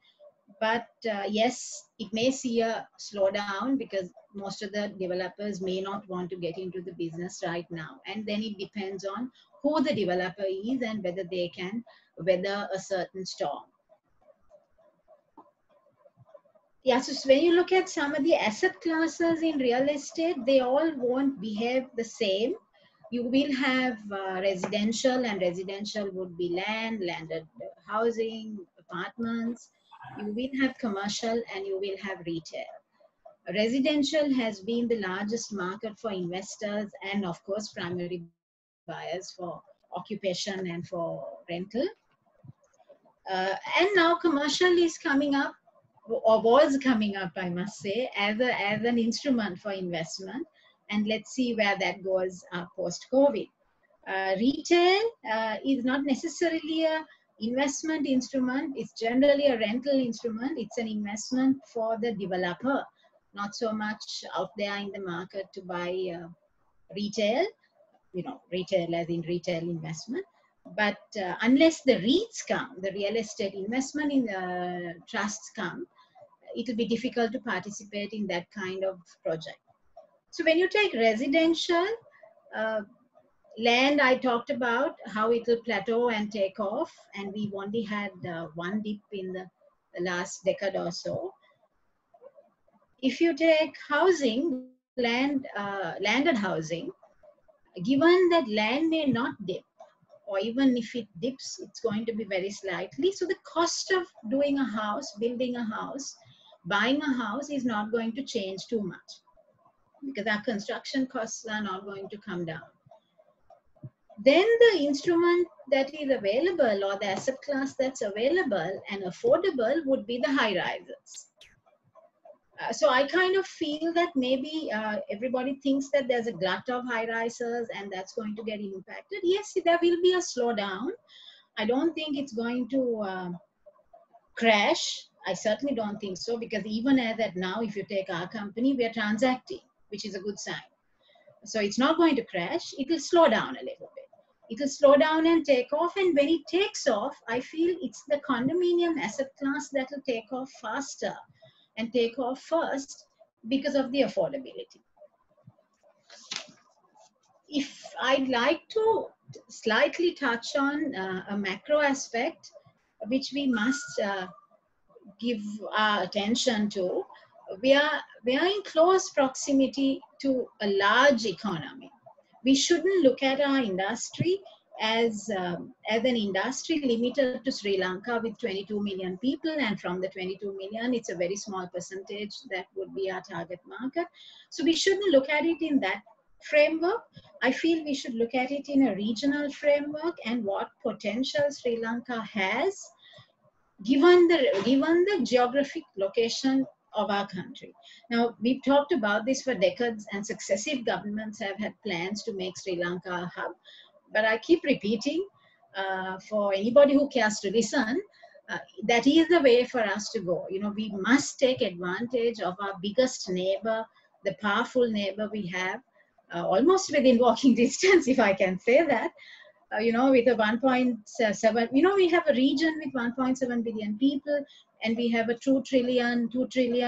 But yes, it may see a slowdown because most of the developers may not want to get into the business right now. And then it depends on who the developer is and whether they can weather a certain storm. Yeah, so when you look at some of the asset classes in real estate, they all won't behave the same. You will have residential, and residential would be landed housing, apartments. You will have commercial and you will have retail. Residential has been the largest market for investors and of course primary buyers for occupation and for rental. And now commercial is coming up, or was coming up, I must say, as an instrument for investment. And let's see where that goes post-COVID. Retail is not necessarily a investment instrument. It's generally a rental instrument. It's an investment for the developer, not so much out there in the market to buy retail, retail as in retail investment. But unless the REITs come, the real estate investment in the trusts come, it will be difficult to participate in that kind of project. So when you take residential, land, I talked about how it will plateau and take off, and we've only had one dip in the last decade or so. If you take housing, landed housing, given that land may not dip, or even if it dips, it's going to be very slightly. So the cost of doing a house, building a house, buying a house is not going to change too much because our construction costs are not going to come down. Then the instrument that is available, or the asset class that's available and affordable, would be the high rises. So I kind of feel that maybe everybody thinks that there's a glut of high rises and that's going to get impacted. Yes, there will be a slowdown. I don't think it's going to crash. I certainly don't think so, because even as at now, if you take our company, we are transacting, which is a good sign. So it's not going to crash. It will slow down a little bit. It will slow down and take off. And when it takes off, I feel it's the condominium asset class that will take off faster and take off first because of the affordability. If I'd like to slightly touch on a macro aspect, which we must give our attention to, we are in close proximity to a large economy. We shouldn't look at our industry as an industry limited to Sri Lanka with 22 million people, and from the 22 million, it's a very small percentage that would be our target market. So we shouldn't look at it in that framework. I feel we should look at it in a regional framework and what potential Sri Lanka has, given the geographic location of our country. Now, we've talked about this for decades, and successive governments have had plans to make Sri Lanka a hub. But I keep repeating, for anybody who cares to listen, that is the way for us to go. We must take advantage of our biggest neighbor, the powerful neighbor we have, almost within walking distance, if I can say that. With a 1.7, we have a region with 1.7 billion people, and we have a 2 trillion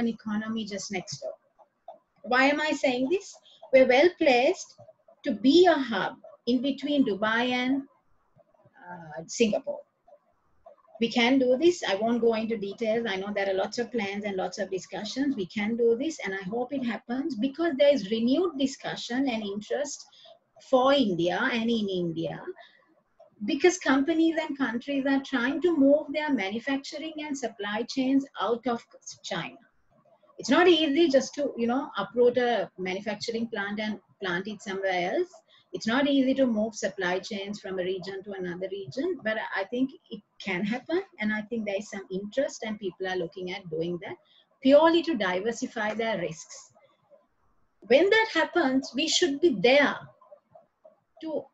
economy just next door. Why am I saying this? We're well placed to be a hub in between Dubai and Singapore. We can do this. I won't go into details. I know there are lots of plans and lots of discussions. We can do this, and I hope it happens because there is renewed discussion and interest for India and in India, because companies and countries are trying to move their manufacturing and supply chains out of China. It's not easy just to, uproot a manufacturing plant and plant it somewhere else. It's not easy to move supply chains from a region to another region, but I think it can happen. And I think there is some interest and people are looking at doing that purely to diversify their risks. When that happens, we should be there to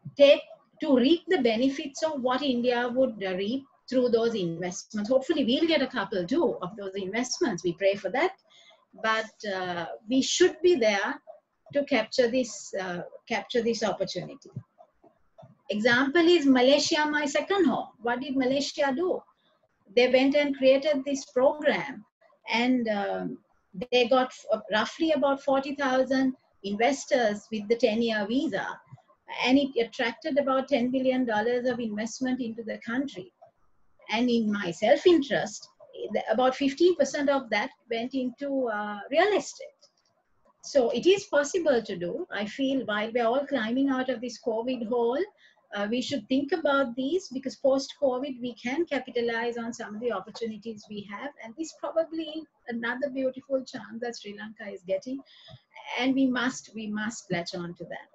reap the benefits of what India would reap through those investments. Hopefully we'll get a couple too of those investments. We pray for that. But we should be there to capture this opportunity. Example is Malaysia, my second home. What did Malaysia do? They went and created this program, and they got roughly about 40,000 investors with the 10-year visa, and it attracted about $10 billion of investment into the country. And in my self-interest, about 15% of that went into real estate. So it is possible to do. I feel while we're all climbing out of this COVID hole, we should think about these, because post-COVID, we can capitalize on some of the opportunities we have. And this probably another beautiful chance that Sri Lanka is getting. And we must latch on to that.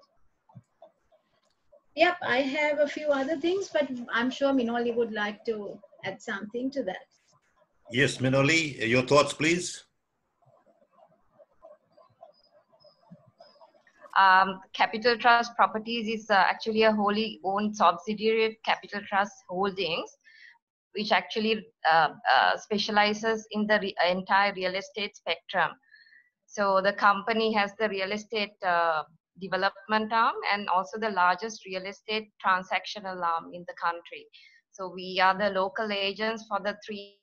Yep, I have a few other things, but I'm sure Minoli would like to add something to that. Yes, Minoli, your thoughts, please. Capital Trust Properties is actually a wholly owned subsidiary of Capital Trust Holdings, which actually specializes in the entire real estate spectrum. So the company has the real estate development arm and also the largest real estate transactional arm in the country. So we are the local agents for the three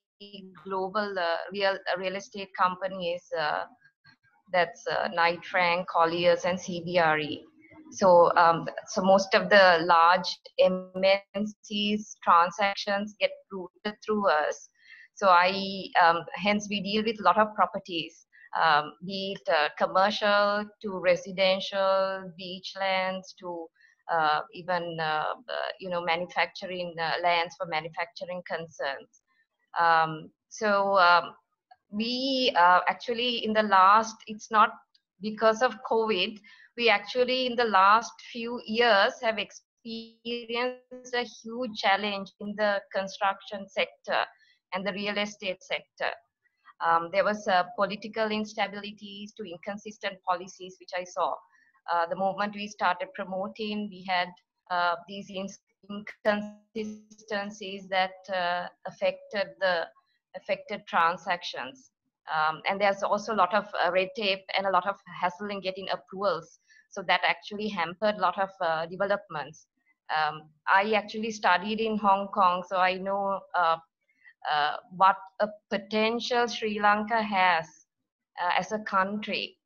global real estate companies. That's Knight Frank, Colliers, and CBRE. So, so most of the large MNCs transactions get routed through us. So hence we deal with a lot of properties, be it commercial to residential, beachlands to even manufacturing lands for manufacturing concerns. We actually in the last, it's not because of COVID, we actually in the last few years have experienced a huge challenge in the construction sector and the real estate sector. There was political instabilities to inconsistent policies, which I saw. The moment we started promoting, we had these inconsistencies that affected transactions. And there's also a lot of red tape and a lot of hassle in getting approvals. So that actually hampered a lot of developments. I actually studied in Hong Kong, so I know what a potential Sri Lanka has as a country.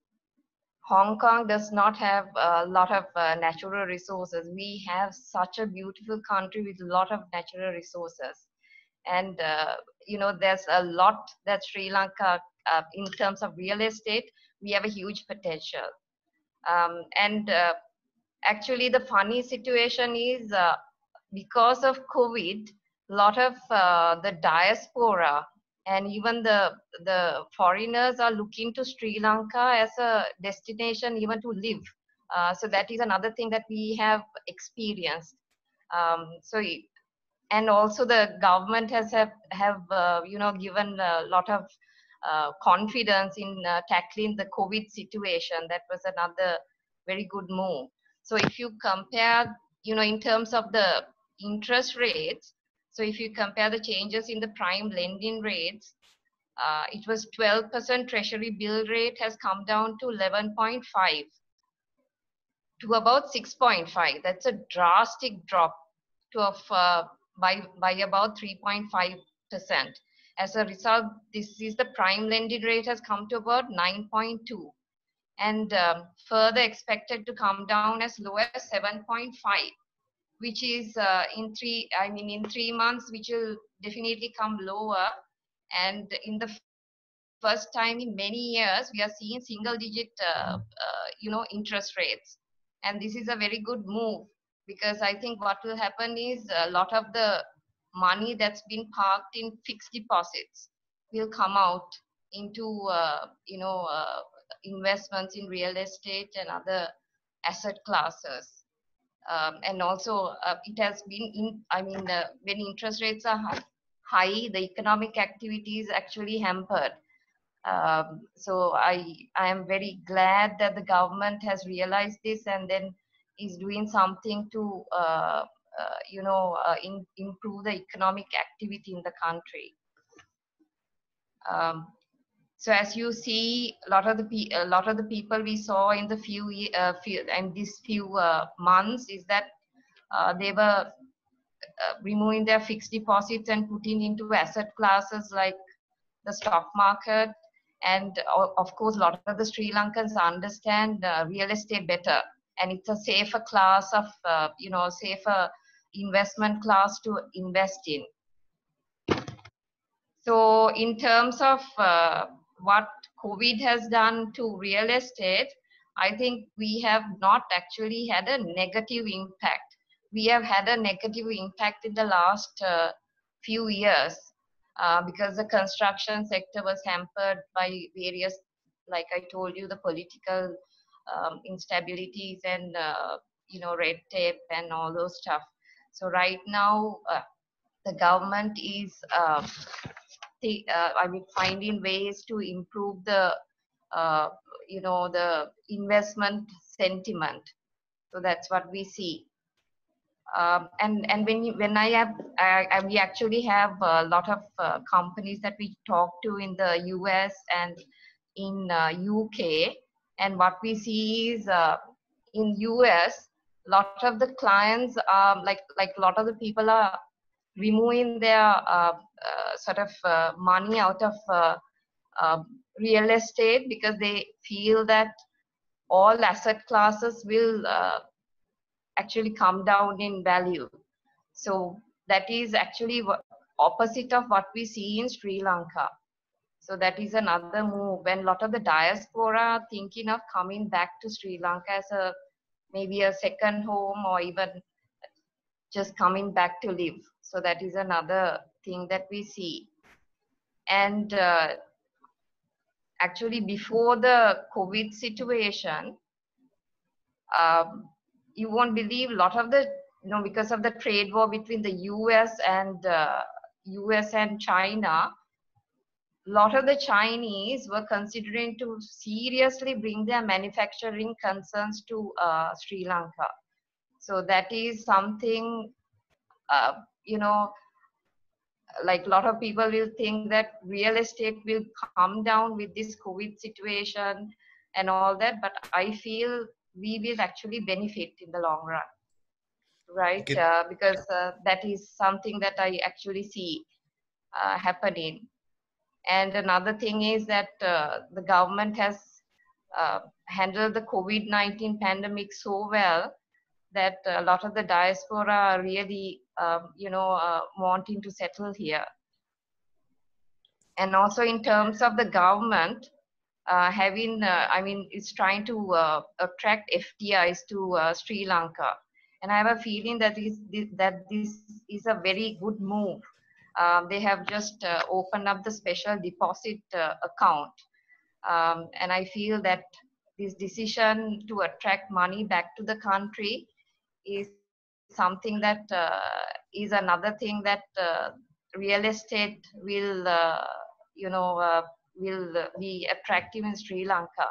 Hong Kong does not have a lot of natural resources. We have such a beautiful country with a lot of natural resources. And, there's a lot that Sri Lanka, in terms of real estate, we have a huge potential. Actually, the funny situation is because of COVID, a lot of the diaspora and even the foreigners are looking to Sri Lanka as a destination even to live. So that is another thing that we have experienced. And also the government has given a lot of confidence in tackling the COVID situation. That was another very good move. So if you compare, in terms of the interest rates, so if you compare the changes in the prime lending rates, it was 12% treasury bill rate has come down to 11.5 to about 6.5. That's a drastic drop by about 3.5%. As a result, the prime lending rate has come to about 9.2, and further expected to come down as low as 7.5, which is in 3 months, which will definitely come lower. And in the first time in many years, we are seeing single-digit, interest rates, and this is a very good move. Because I think what will happen is a lot of the money that's been parked in fixed deposits will come out into, investments in real estate and other asset classes. And also it has been, when interest rates are high, the economic activity is actually hampered. So I am very glad that the government has realized this and then is doing something to improve the economic activity in the country. So as you see, a lot of the people we saw in the few months is that they were removing their fixed deposits and putting into asset classes like the stock market. And of course, a lot of the Sri Lankans understand real estate better, and it's a safer class of, safer investment class to invest in. So in terms of what COVID has done to real estate, I think we have not actually had a negative impact. We have had a negative impact in the last few years because the construction sector was hampered by various, like I told you, the political instabilities and, red tape and all those stuff. So right now, the government is finding ways to improve the the investment sentiment. So that's what we see. And we actually have a lot of companies that we talk to in the US and in UK, and what we see is in US, a lot of the clients like a lot of the people are removing their money out of real estate because they feel that all asset classes will actually come down in value. So that is actually opposite of what we see in Sri Lanka. So that is another move when a lot of the diaspora are thinking of coming back to Sri Lanka as maybe a second home, or even just coming back to live. So that is another thing that we see. And actually before the COVID situation, you won't believe a lot of the, because of the trade war between the US and China, a lot of the Chinese were considering to seriously bring their manufacturing concerns to Sri Lanka. So that is something, like a lot of people will think that real estate will come down with this COVID situation and all that, but I feel we will actually benefit in the long run, right? Okay. Because that is something that I actually see happening. And another thing is that the government has handled the COVID-19 pandemic so well that a lot of the diaspora are really, wanting to settle here. And also in terms of the government, it's trying to attract FDIs to Sri Lanka. And I have a feeling that this is a very good move. They have just opened up the special deposit account. And I feel that this decision to attract money back to the country is something that is another thing that real estate will, will be attractive in Sri Lanka,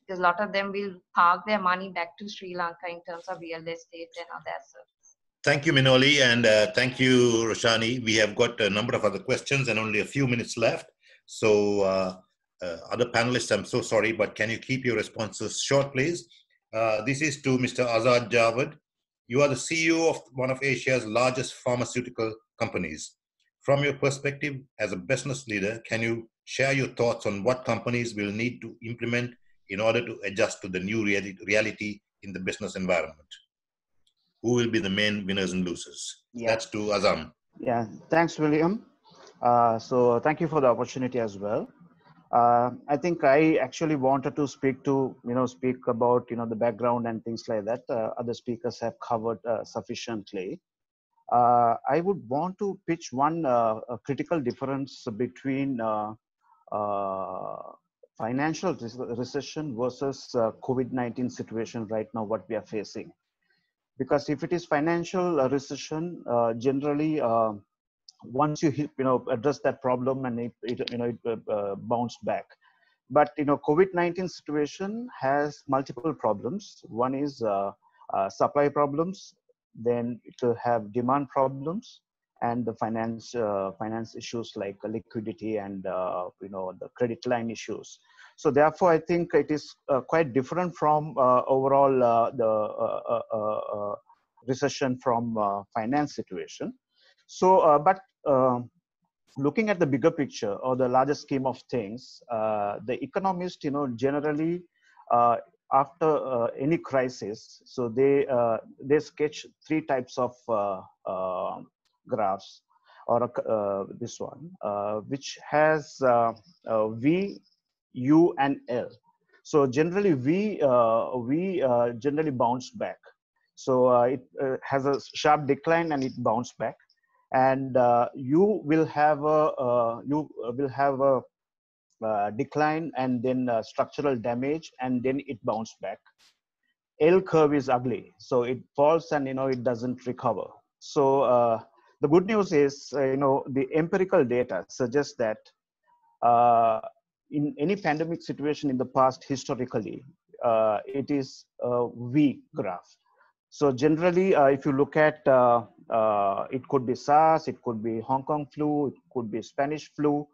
because a lot of them will park their money back to Sri Lanka in terms of real estate and other assets. Thank you, Minoli, and thank you, Roshanie. We have got a number of other questions and only a few minutes left. So other panelists, I'm so sorry, but can you keep your responses short, please? This is to Mr. Azad Jaward. You are the CEO of one of Asia's largest pharmaceutical companies. From your perspective as a business leader, can you share your thoughts on what companies will need to implement in order to adjust to the new reality in the business environment? Who will be the main winners and losers? Yeah. That's to Azam. Yeah, thanks, William. So thank you for the opportunity as well. I think I actually wanted to speak about, the background and things like that. Other speakers have covered sufficiently. I would want to pitch one critical difference between financial recession versus COVID-19 situation right now, what we are facing. Because if it is financial recession, generally, once you address that problem and it bounced back. But COVID-19 situation has multiple problems. One is supply problems, then it will have demand problems, and the finance issues like liquidity and the credit line issues. So therefore, I think it is quite different from overall recession from finance situation. So, but looking at the bigger picture or the larger scheme of things, the economists, generally after any crisis, so they sketch three types of graphs, or this one, which has V, U, and L. So generally, we generally bounce back. So it has a sharp decline and it bounced back. And you will have a decline and then structural damage, and then it bounced back. L curve is ugly, so it falls and it doesn't recover. So the good news is the empirical data suggests that in any pandemic situation in the past, historically, it is a V graph. So generally, if you look at, it could be SARS, it could be Hong Kong flu, it could be Spanish flu.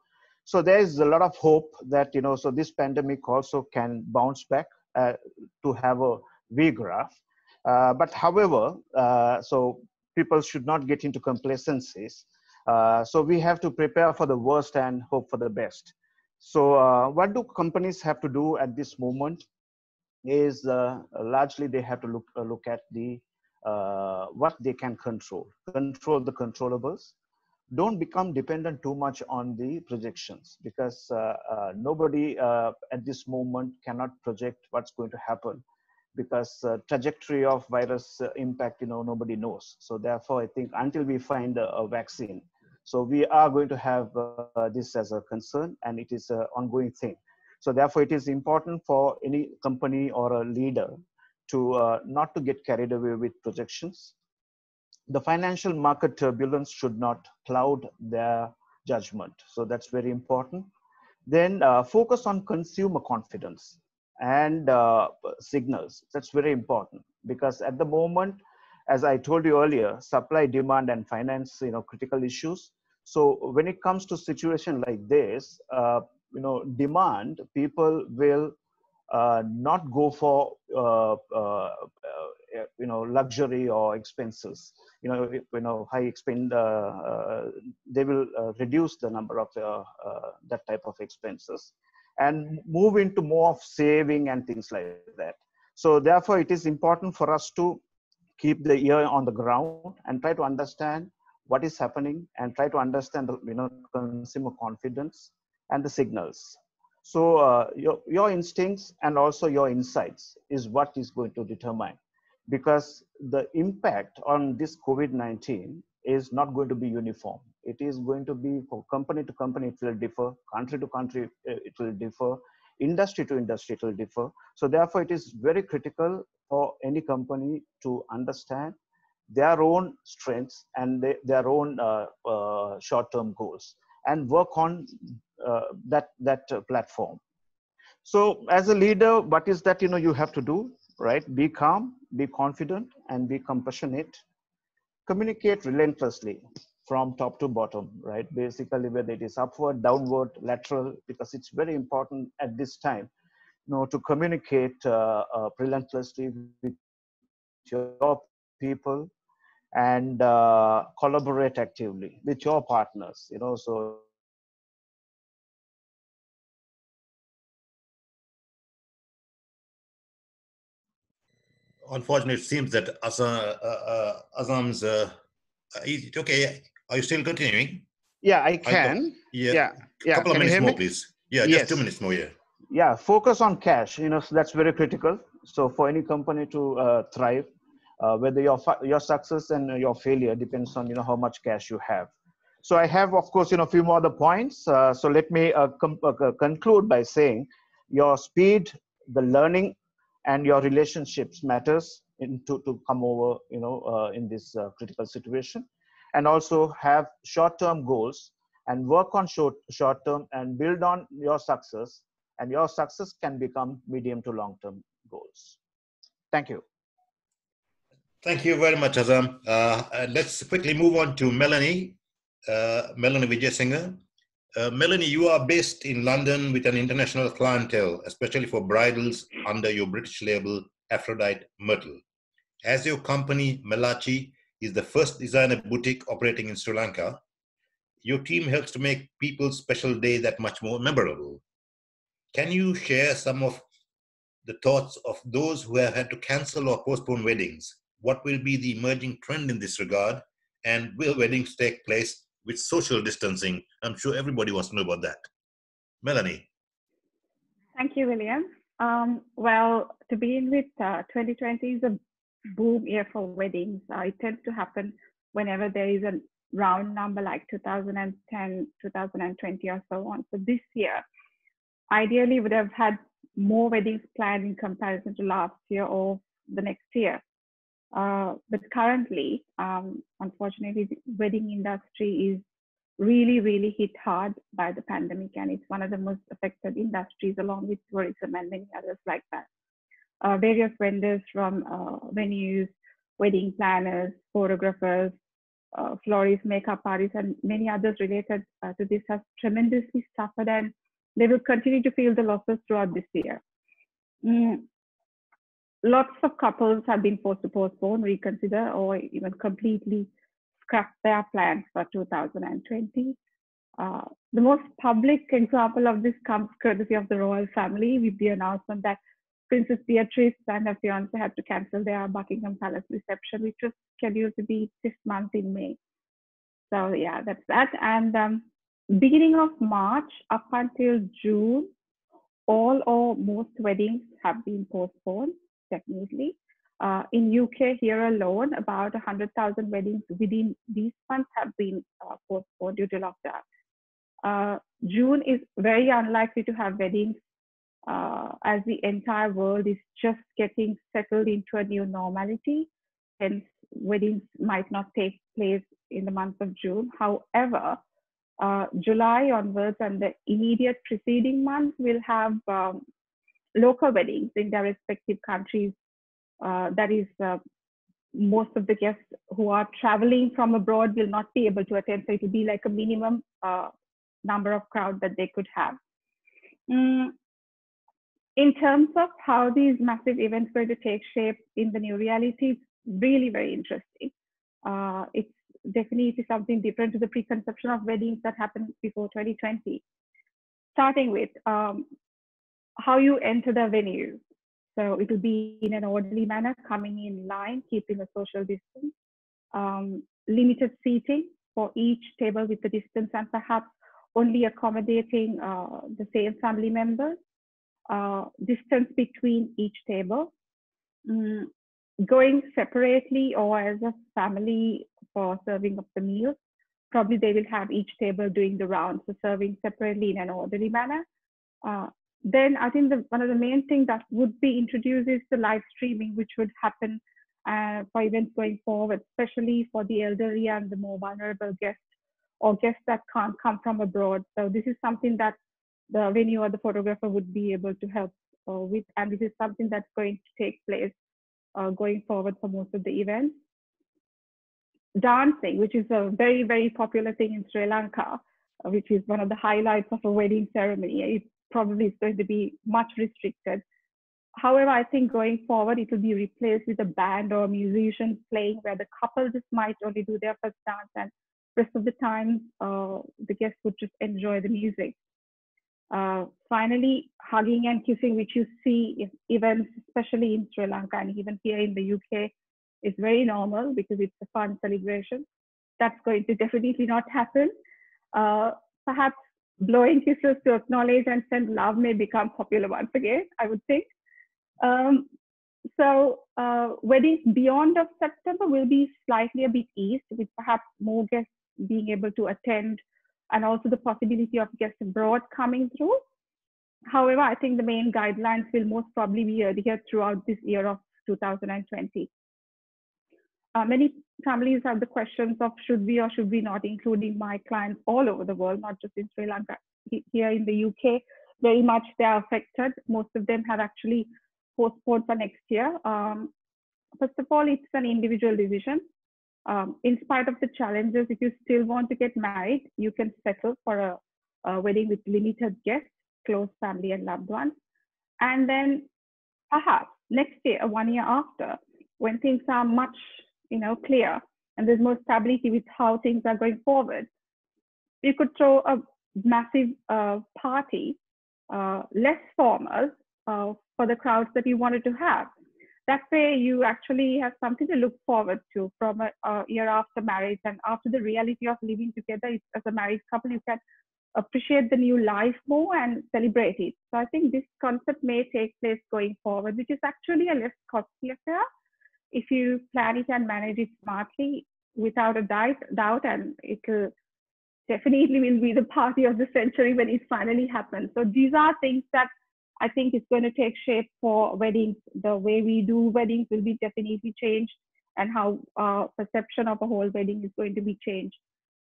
So there is a lot of hope that, so this pandemic also can bounce back to have a V graph. But however, so people should not get into complacencies. So we have to prepare for the worst and hope for the best. So what do companies have to do at this moment is largely they have to look at the what they can control the controllables. Don't become dependent too much on the projections, because nobody at this moment cannot project what's going to happen, because trajectory of virus impact, nobody knows. So therefore, I think until we find a vaccine, so we are going to have this as a concern, and it is an ongoing thing. So therefore, it is important for any company or a leader to not to get carried away with projections. The financial market turbulence should not cloud their judgment. So that's very important. Then focus on consumer confidence and signals. That's very important, because at the moment, as I told you earlier, supply, demand, and finance, critical issues. So when it comes to situation like this, demand, people will not go for luxury or expenses. High expend. They will reduce the number of that type of expenses and move into more of saving and things like that. So therefore, it is important for us to keep the ear on the ground and try to understand what is happening and try to understand the consumer confidence and the signals. So your instincts and also your insights is what is going to determine, because the impact on this COVID-19 is not going to be uniform. It is going to be for company to company, it will differ, country to country, it will differ, industry to industry, it will differ. So therefore, it is very critical for any company to understand their own strengths and their own short-term goals and work on that platform. So as a leader, what is that you have to do, right? Be calm, be confident, and be compassionate. Communicate relentlessly from top to bottom, right? Basically, whether it is upward, downward, lateral, because it's very important at this time, to communicate relentlessly with your people and collaborate actively with your partners, so Unfortunately, it seems that Azam's. Okay, are you still continuing? Yeah, I can. Yeah. Couple of minutes more, please. Yeah, yes. Just 2 minutes more. Yeah. Yeah, focus on cash. So that's very critical. So for any company to thrive, whether your success and your failure depends on how much cash you have. So I have, of course, a few more other points. So let me conclude by saying your speed, the learning, and your relationships matters to come over, in this critical situation, and also have short-term goals and work on short-term and build on your success, and your success can become medium to long-term goals. Thank you. Thank you very much, Azam. Let's quickly move on to Melanie. Melanie Wijesinghe. Melanie, you are based in London with an international clientele, especially for bridals under your British label, Aphrodite Myrtle. As your company, Melache, is the first designer boutique operating in Sri Lanka, your team helps to make people's special day that much more memorable. Can you share some of the thoughts of those who have had to cancel or postpone weddings? What will be the emerging trend in this regard? And will weddings take place with social distancing? I'm sure everybody wants to know about that. Melanie. Thank you, William. Well, to begin with, 2020 is a boom year for weddings. It tends to happen whenever there is a round number like 2010, 2020 or so on. So this year, ideally would have had more weddings planned in comparison to last year or the next year. But currently, unfortunately, the wedding industry is really hit hard by the pandemic, and it's one of the most affected industries along with tourism and many others like that. Various vendors from venues, wedding planners, photographers, florists, makeup artists, and many others related to this have tremendously suffered, and they will continue to feel the losses throughout this year. Lots of couples have been forced to postpone, reconsider, or even completely scrap their plans for 2020. The most public example of this comes courtesy of the royal family with the announcement that Princess Beatrice and her fiance had to cancel their Buckingham Palace reception, which was scheduled to be this month in May. So yeah, that's that. And beginning of March up until June, all or most weddings have been postponed, definitely. In UK here alone, about 100,000 weddings within these months have been postponed due to lockdown. June is very unlikely to have weddings as the entire world is just getting settled into a new normality. Hence, weddings might not take place in the month of June. However, July onwards and the immediate preceding months will have local weddings in their respective countries. That is, most of the guests who are traveling from abroad will not be able to attend, so it will be like a minimum number of crowd that they could have. In terms of how these massive events are going to take shape in the new reality, it's really very interesting. It's definitely something different to the preconception of weddings that happened before 2020. Starting with how you enter the venue. So it will be in an orderly manner, coming in line, keeping a social distance, limited seating for each table with the distance, and perhaps only accommodating the same family members, distance between each table, going separately or as a family for serving of the meals. Probably they will have each table doing the rounds, so serving separately in an orderly manner. Then I think one of the main things that would be introduced is the live streaming, which would happen for events going forward, especially for the elderly and the more vulnerable guests or guests that can't come from abroad. So this is something that the venue or the photographer would be able to help with, and this is something that's going to take place going forward for most of the events. Dancing, which is a very popular thing in Sri Lanka, which is one of the highlights of a wedding ceremony. It probably is going to be much restricted. However, I think going forward, it will be replaced with a band or musicians playing, where the couple just might only do their first dance, and rest of the time, the guests would just enjoy the music. Finally, hugging and kissing, which you see in events, especially in Sri Lanka and even here in the UK, is very normal because it's a fun celebration. That's going to definitely not happen. Perhaps blowing kisses to acknowledge and send love may become popular once again, I would think. So weddings beyond of September will be slightly a bit eased, with perhaps more guests being able to attend, and also the possibility of guests abroad coming through. However, I think the main guidelines will most probably be adhered throughout this year of 2020. Many families have the questions of should we or should we not, including my clients all over the world, not just in Sri Lanka. Here in the UK, very much they are affected. Most of them have actually postponed for next year. First of all, it's an individual decision. In spite of the challenges, if you still want to get married, you can settle for a wedding with limited guests, close family and loved ones. And then perhaps next year, 1 year after, when things are much, clear and there's more stability with how things are going forward, you could throw a massive party, less formal, for the crowds that you wanted to have. That way you actually have something to look forward to from a year after marriage, and after the reality of living together as a married couple, you can appreciate the new life more and celebrate it. So I think this concept may take place going forward, which is actually a less costly affair if you plan it and manage it smartly, without a doubt, and it definitely will be the party of the century when it finally happens. So these are things that I think is going to take shape for weddings. The way we do weddings will be definitely changed, and how perception of a whole wedding is going to be changed.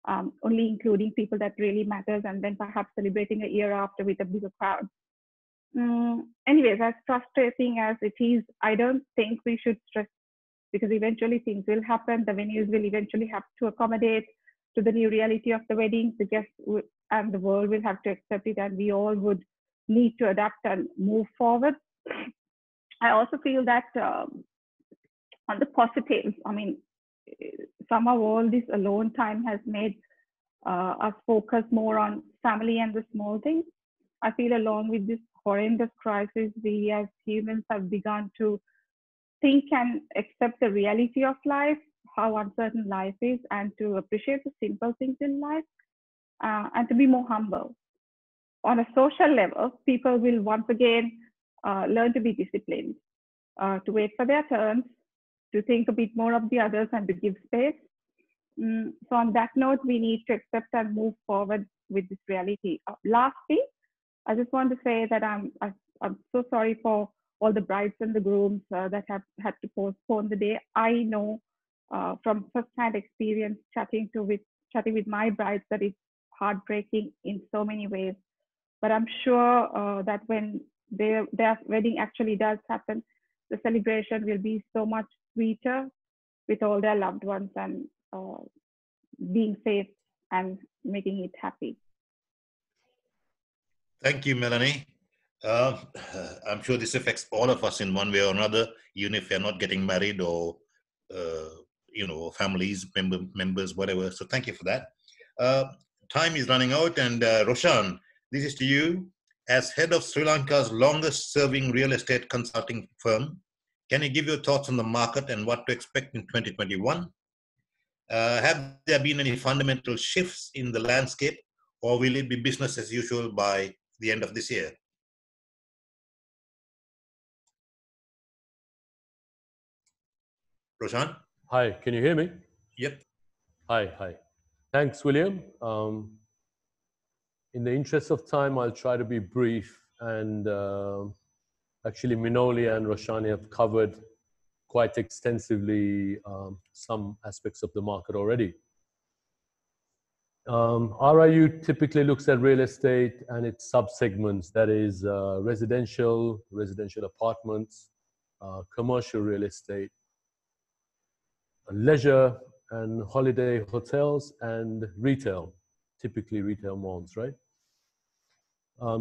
Only including people that really matters, and then perhaps celebrating a year after with a bigger crowd. Anyways, as frustrating as it is, I don't think we should stress, because eventually things will happen. The venues will eventually have to accommodate to the new reality of the wedding. The guests and the world will have to accept it, and we all would need to adapt and move forward. I also feel that on the positives, I mean, somehow all this alone time has made us focus more on family and the small things. I feel along with this horrendous crisis, we as humans have begun to think and accept the reality of life, how uncertain life is, and to appreciate the simple things in life, and to be more humble. On a social level, people will once again learn to be disciplined, to wait for their turns, to think a bit more of the others, and to give space. So on that note, we need to accept and move forward with this reality. Lastly, I just want to say that I'm so sorry for all the brides and the grooms that have had to postpone the day. I know from first-hand experience chatting with my brides that it's heartbreaking in so many ways. But I'm sure that when their wedding actually does happen, the celebration will be so much sweeter with all their loved ones, and being safe and making it happy. Thank you, Melanie. I'm sure this affects all of us in one way or another, even if we're not getting married or, families, members, whatever. So thank you for that. Time is running out, and Roshan, this is to you. As head of Sri Lanka's longest serving real estate consulting firm, can you give your thoughts on the market and what to expect in 2021? Have there been any fundamental shifts in the landscape, or will it be business as usual by the end of this year? Roshan? Hi, can you hear me? Yep. Hi. Thanks, William. In the interest of time, I'll try to be brief, and actually Minoli and Roshanie have covered quite extensively some aspects of the market already. RIU typically looks at real estate and its subsegments, that is residential apartments, commercial real estate, leisure and holiday hotels, and retail, typically retail malls, right?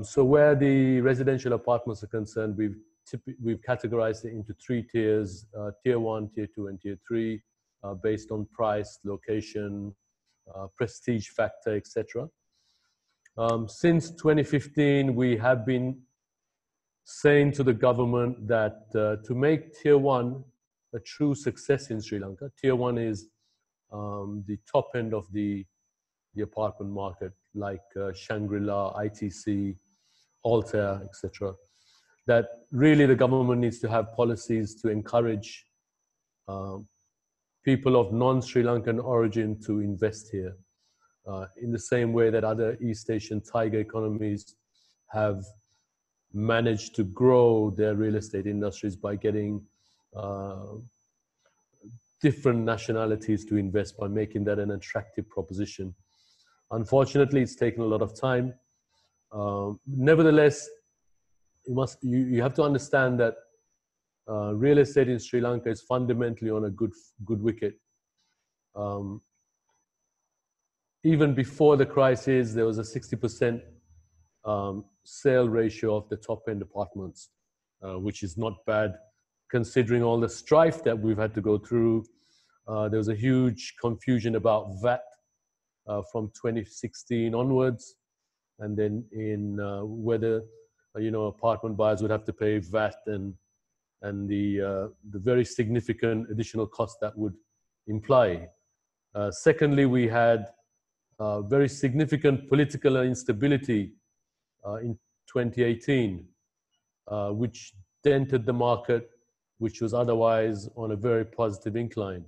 So where the residential apartments are concerned, we've categorized it into 3 tiers, tier 1, tier 2, and tier 3, based on price, location, prestige factor, etc. Since 2015, we have been saying to the government that to make tier 1 a true success in Sri Lanka, tier 1 is the top end of the apartment market, like Shangri-La, ITC, Altair, etc. That really the government needs to have policies to encourage people of non-Sri Lankan origin to invest here, in the same way that other East Asian tiger economies have managed to grow their real estate industries by getting different nationalities to invest, by making that an attractive proposition. Unfortunately, it's taken a lot of time. Nevertheless, you have to understand that real estate in Sri Lanka is fundamentally on a good wicket. Even before the crisis, there was a 60% sale ratio of the top-end apartments, which is not bad considering all the strife that we've had to go through. There was a huge confusion about VAT from 2016 onwards, and then in whether apartment buyers would have to pay VAT and the very significant additional cost that would imply. Secondly, we had very significant political instability in 2018, which dented the market, which was otherwise on a very positive incline.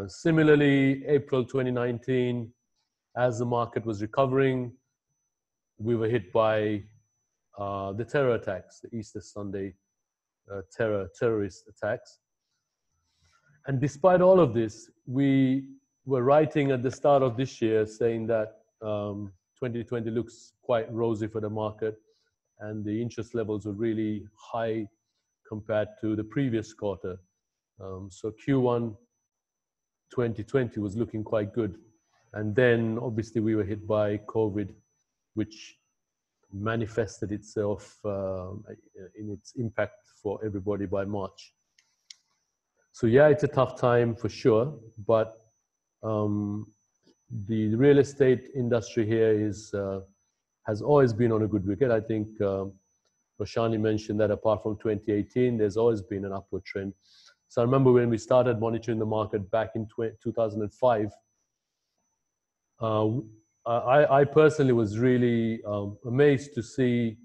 Similarly, April 2019, as the market was recovering, we were hit by the terror attacks, the Easter Sunday terrorist attacks. And despite all of this, we were writing at the start of this year saying that 2020 looks quite rosy for the market, and the interest levels were really high compared to the previous quarter. So Q1 2020 was looking quite good. And then obviously we were hit by COVID, which manifested itself in its impact for everybody by March. So yeah, it's a tough time for sure, but the real estate industry here has always been on a good wicket. I think Roshanie mentioned that apart from 2018, there's always been an upward trend. So I remember when we started monitoring the market back in 2005, I personally was really amazed to see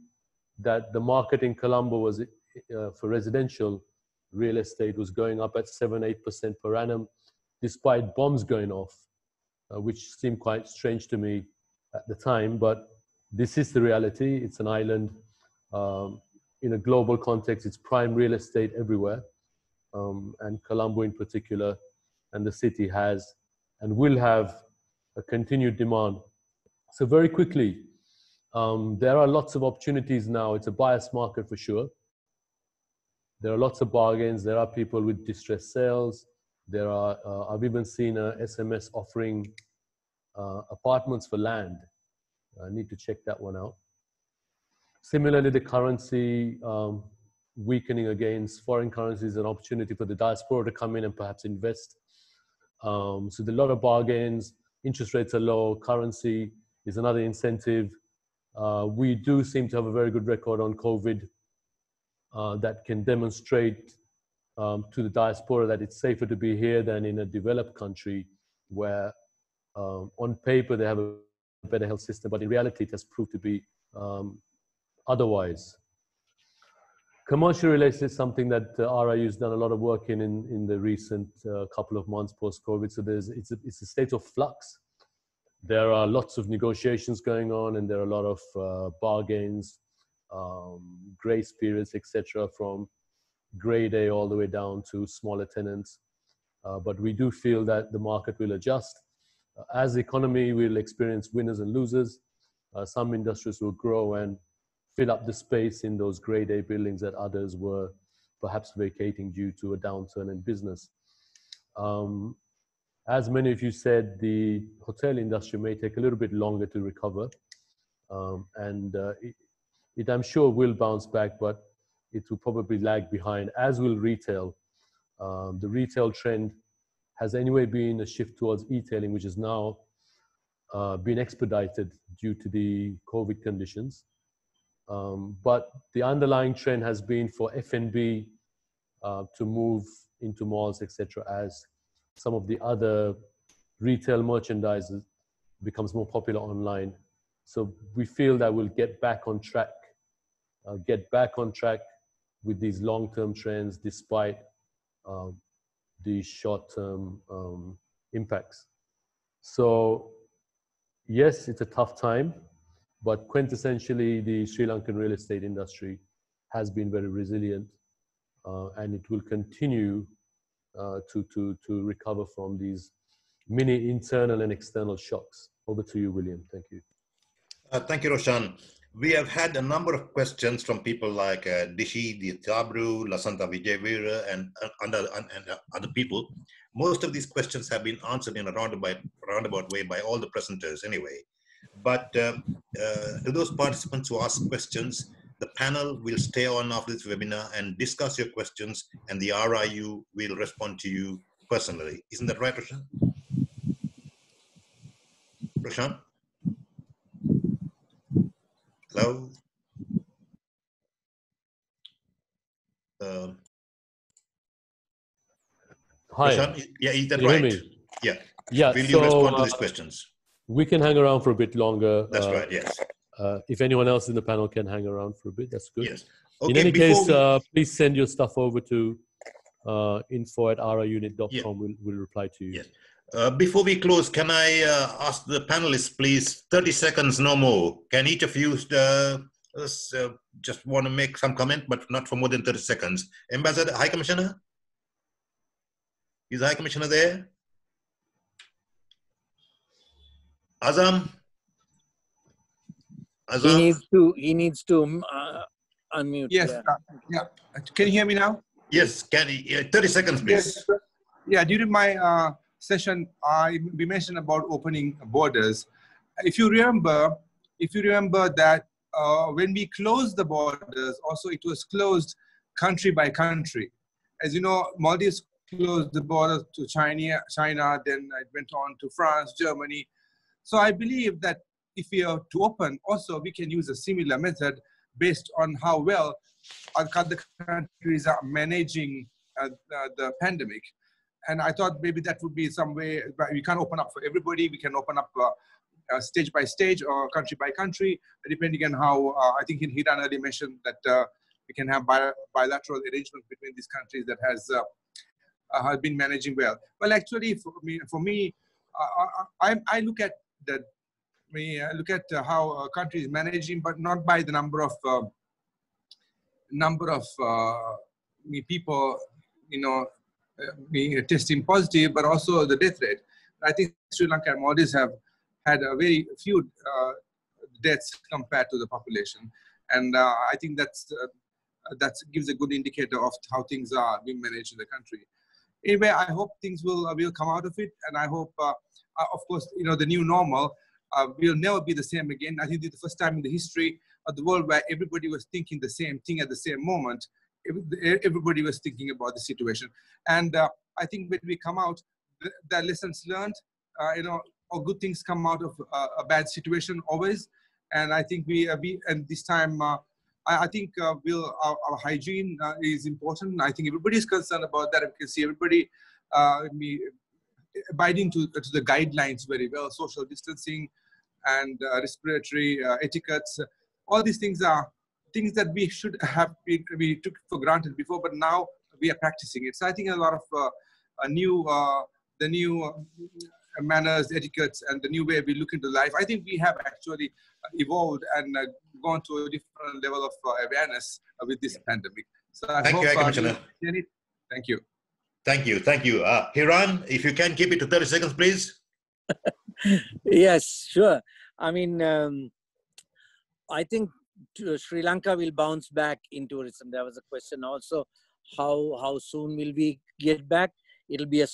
that the market in Colombo was, for residential real estate, was going up at 7-8% per annum, despite bombs going off, which seemed quite strange to me at the time. But this is the reality. It's an island. In a global context, it's prime real estate everywhere. And Colombo in particular, and the city has and will have a continued demand. So very quickly, there are lots of opportunities now. It's a buyer's market for sure. There are lots of bargains. There are people with distressed sales. There are, I've even seen a SMS offering apartments for land. I need to check that one out. Similarly, the currency weakening against foreign currencies is an opportunity for the diaspora to come in and perhaps invest. So there's a lot of bargains. Interest rates are low. Currency is another incentive. We do seem to have a very good record on COVID that can demonstrate to the diaspora that it's safer to be here than in a developed country where on paper they have a better health system, but in reality it has proved to be otherwise. Commercial real estate is something that RIU has done a lot of work in the recent couple of months post-COVID. So it's a state of flux. There are lots of negotiations going on, and there are a lot of bargains, grace periods, etc., from grade A all the way down to smaller tenants. But we do feel that the market will adjust. As the economy will experience winners and losers, some industries will grow and fill up the space in those grade A buildings that others were perhaps vacating due to a downturn in business. As many of you said, the hotel industry may take a little bit longer to recover. It I'm sure will bounce back, but it will probably lag behind, as will retail. The retail trend has anyway been a shift towards e-tailing, which has now been expedited due to the COVID conditions. But the underlying trend has been for F&B to move into malls, etc., as some of the other retail merchandise becomes more popular online. So we feel that we'll get back on track with these long-term trends despite the short-term impacts. So yes, it's a tough time, but quintessentially the Sri Lankan real estate industry has been very resilient, and it will continue to recover from these many internal and external shocks. Over to you, William. Thank you. Thank you, Roshan. We have had a number of questions from people like Dishi, the Tabru, Lasanta Vijayvira, and other people. Most of these questions have been answered in a roundabout way by all the presenters anyway. But to those participants who ask questions, The panel will stay on after this webinar and discuss your questions, and the RIU will respond to you personally. Isn't that right, Roshan? Roshan? Hello? Hi. Roshan, yeah, is that Can you right? hear me? Yeah. Yeah. Will you respond to these questions? We can hang around for a bit longer. That's right, yes. If anyone else in the panel can hang around for a bit, that's good. Yes. Okay, in any case, please send your stuff over to info@riunit.com. Yeah. We'll reply to you. Yes. Before we close, can I ask the panelists, please, 30 seconds, no more. Can each of you just want to make some comment, but not for more than 30 seconds. Ambassador, High Commissioner? Is the High Commissioner there? Azam? Azam? He needs to unmute. Yes. Yeah. Can you hear me now? Yes. Can you, 30 seconds, please. Yes. Yeah. During my session, we mentioned about opening borders. If you remember that when we closed the borders, also it was closed country by country. As you know, Maldives closed the border to China, then it went on to France, Germany. So I believe that if we are to open, also we can use a similar method based on how well other countries are managing the pandemic. And I thought maybe that would be some way, but we can't open up for everybody. We can open up stage by stage or country by country, depending on how, I think in Hiran earlier mentioned that we can have bilateral arrangements between these countries that has been managing well. Well, actually, for me, I look at how a country is managing, but not by the number of people, testing positive, but also the death rate. I think Sri Lanka and Maldives have had a very few deaths compared to the population, and I think that gives a good indicator of how things are being managed in the country. Anyway, I hope things will come out of it, and I hope, of course, the new normal will never be the same again. I think this is the first time in the history of the world where everybody was thinking the same thing at the same moment. Everybody was thinking about the situation, and I think when we come out, the lessons learned, or good things come out of a bad situation always. And I think and this time, I think our hygiene is important. I think everybody is concerned about that. We can see everybody abiding to the guidelines very well, social distancing and respiratory etiquettes. All these things are things that we should have we took for granted before, but now we are practicing it. So I think a lot of the new manners, etiquettes, and the new way we look into life, I think we have actually evolved and gone to a different level of awareness with this pandemic. So I hope, you, Commissioner. Thank you. Thank you. Thank you. Hiran, if you can keep it to 30 seconds, please. Yes, sure. I mean, I think Sri Lanka will bounce back in tourism. There was a question also, how soon will we get back? It'll be a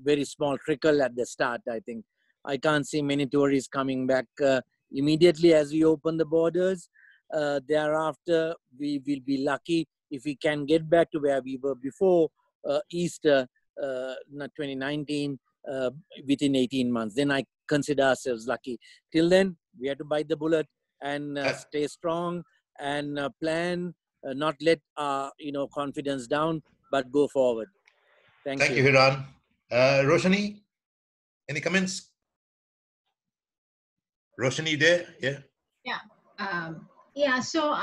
very small trickle at the start, I think. I can't see many tourists coming back immediately as we open the borders. Thereafter, we will be lucky if we can get back to where we were before Easter 2019 within 18 months. Then I consider ourselves lucky. Till then, we have to bite the bullet and stay strong and plan, not let our confidence down, but go forward. Thank you, Hiran. Roshanie, any comments? Roshanie there? Yeah. Yeah. So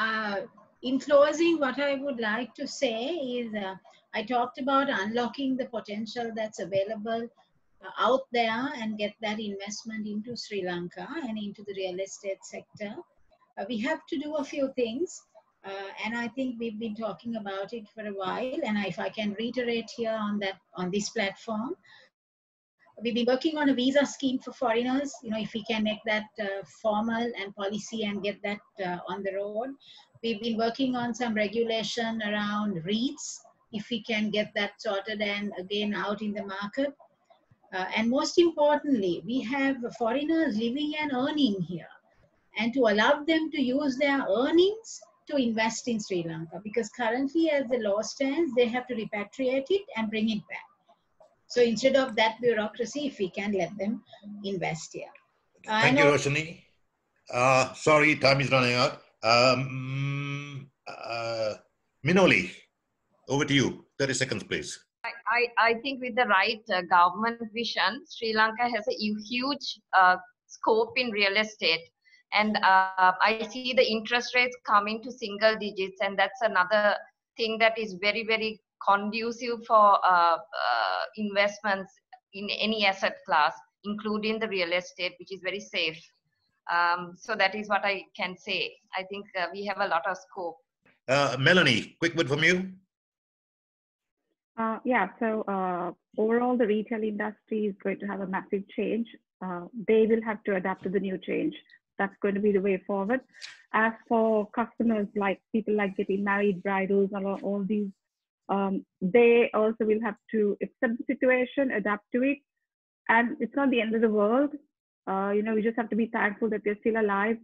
in closing, what I would like to say is I talked about unlocking the potential that's available out there and get that investment into Sri Lanka and into the real estate sector. We have to do a few things. And I think we've been talking about it for a while. And if I can reiterate here on this platform, we've been working on a visa scheme for foreigners. If we can make that formal and policy and get that on the road. We've been working on some regulation around REITs. If we can get that sorted and again out in the market. And most importantly, we have foreigners living and earning here. And to allow them to use their earnings to invest in Sri Lanka, because currently as the law stands, they have to repatriate it and bring it back. So instead of that bureaucracy, if we can let them invest here. Thank you, Roshanie. Sorry, time is running out. Minoli, over to you. 30 seconds, please. I think with the right government vision, Sri Lanka has a huge scope in real estate. And I see the interest rates coming to single digits, and that's another thing that is very, very conducive for investments in any asset class, including the real estate, which is very safe. So that is what I can say. I think we have a lot of scope. Melanie, quick word from you. Yeah, so overall, the retail industry is going to have a massive change. They will have to adapt to the new change. That's going to be the way forward. As for customers, like people like getting married, bridals, and all these, they also will have to accept the situation, adapt to it. And it's not the end of the world. You know, we just have to be thankful that we're still alive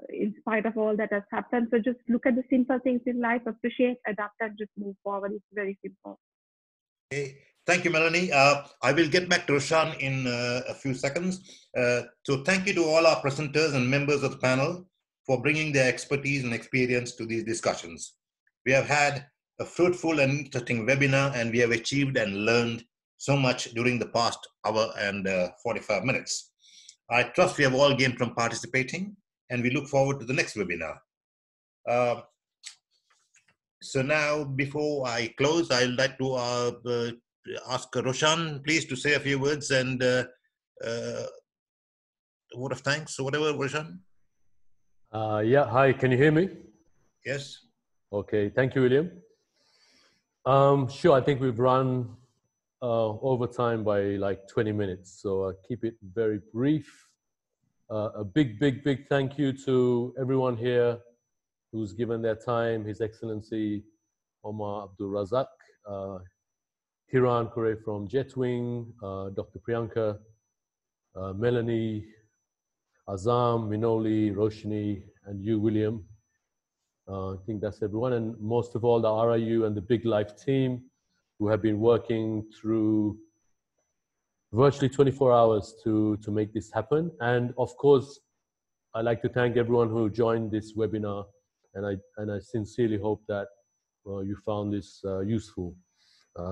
in spite of all that has happened. So just look at the simple things in life, appreciate, adapt, and just move forward. It's very simple. Okay. Thank you, Melanie. I will get back to Roshan in a few seconds. So thank you to all our presenters and members of the panel for bringing their expertise and experience to these discussions. We have had a fruitful and interesting webinar, and we have achieved and learned so much during the past hour and 45 minutes. I trust we have all gained from participating, and we look forward to the next webinar. So now, before I close, I'd like to ask Roshan, please, to say a few words and a word of thanks or whatever, Roshan. Yeah, hi, can you hear me? Yes. Okay, thank you, William. Sure, I think we've run over time by like 20 minutes, so I'll keep it very brief. A big thank you to everyone here who's given their time, His Excellency Omar Abdul Razzak, Hiran, Cooray from Jetwing, Dr. Priyanka, Melanie, Azam, Minoli, Roshanie, and you, William. I think that's everyone. And most of all, the RIU and the Big Life team who have been working through virtually 24 hours to make this happen. And of course, I'd like to thank everyone who joined this webinar. And I sincerely hope that you found this useful.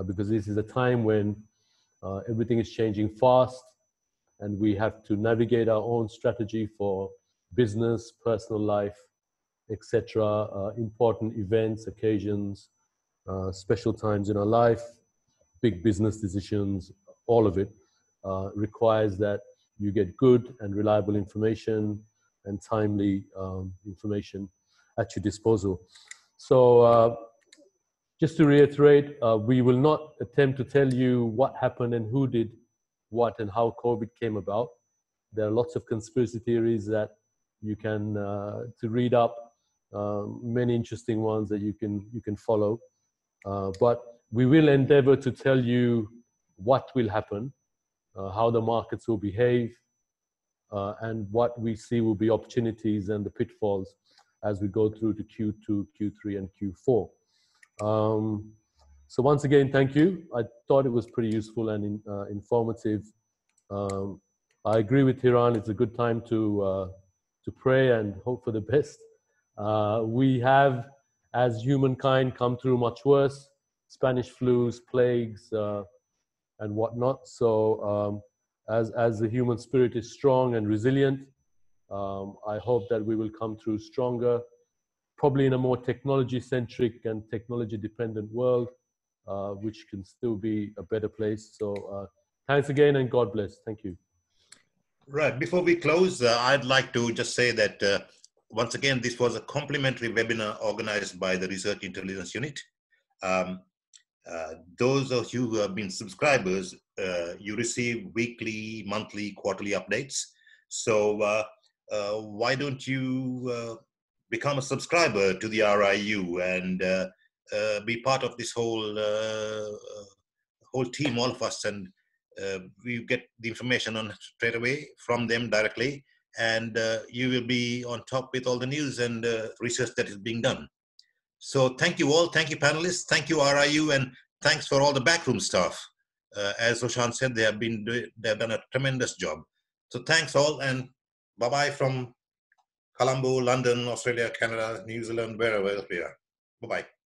Because this is a time when everything is changing fast and we have to navigate our own strategy for business, personal life, etc. Important events, occasions, special times in our life, big business decisions, all of it requires that you get good and reliable information and timely information at your disposal. So just to reiterate, we will not attempt to tell you what happened and who did what and how COVID came about. There are lots of conspiracy theories that you can to read up, many interesting ones that you can follow. But we will endeavor to tell you what will happen, how the markets will behave, and what we see will be opportunities and the pitfalls as we go through to Q2, Q3, and Q4. So once again, thank you. I thought it was pretty useful and informative. I agree with Hiran. It's a good time to pray and hope for the best. We have, as humankind, come through much worse, Spanish flus, plagues, and whatnot. So as the human spirit is strong and resilient, I hope that we will come through stronger, probably in a more technology-centric and technology-dependent world, which can still be a better place. So thanks again and God bless. Thank you. Right. Before we close, I'd like to just say that once again, this was a complimentary webinar organized by the Research Intelligence Unit. Those of you who have been subscribers, you receive weekly, monthly, quarterly updates. So why don't you become a subscriber to the RIU and be part of this whole team, all of us, and we get the information on straight away from them directly, and you will be on top with all the news and research that is being done. So thank you all. Thank you, panelists. Thank you, RIU, and thanks for all the backroom staff. As Roshan said, they have done a tremendous job. So thanks all, and bye-bye from Colombo, London, Australia, Canada, New Zealand, wherever else we are. Bye-bye.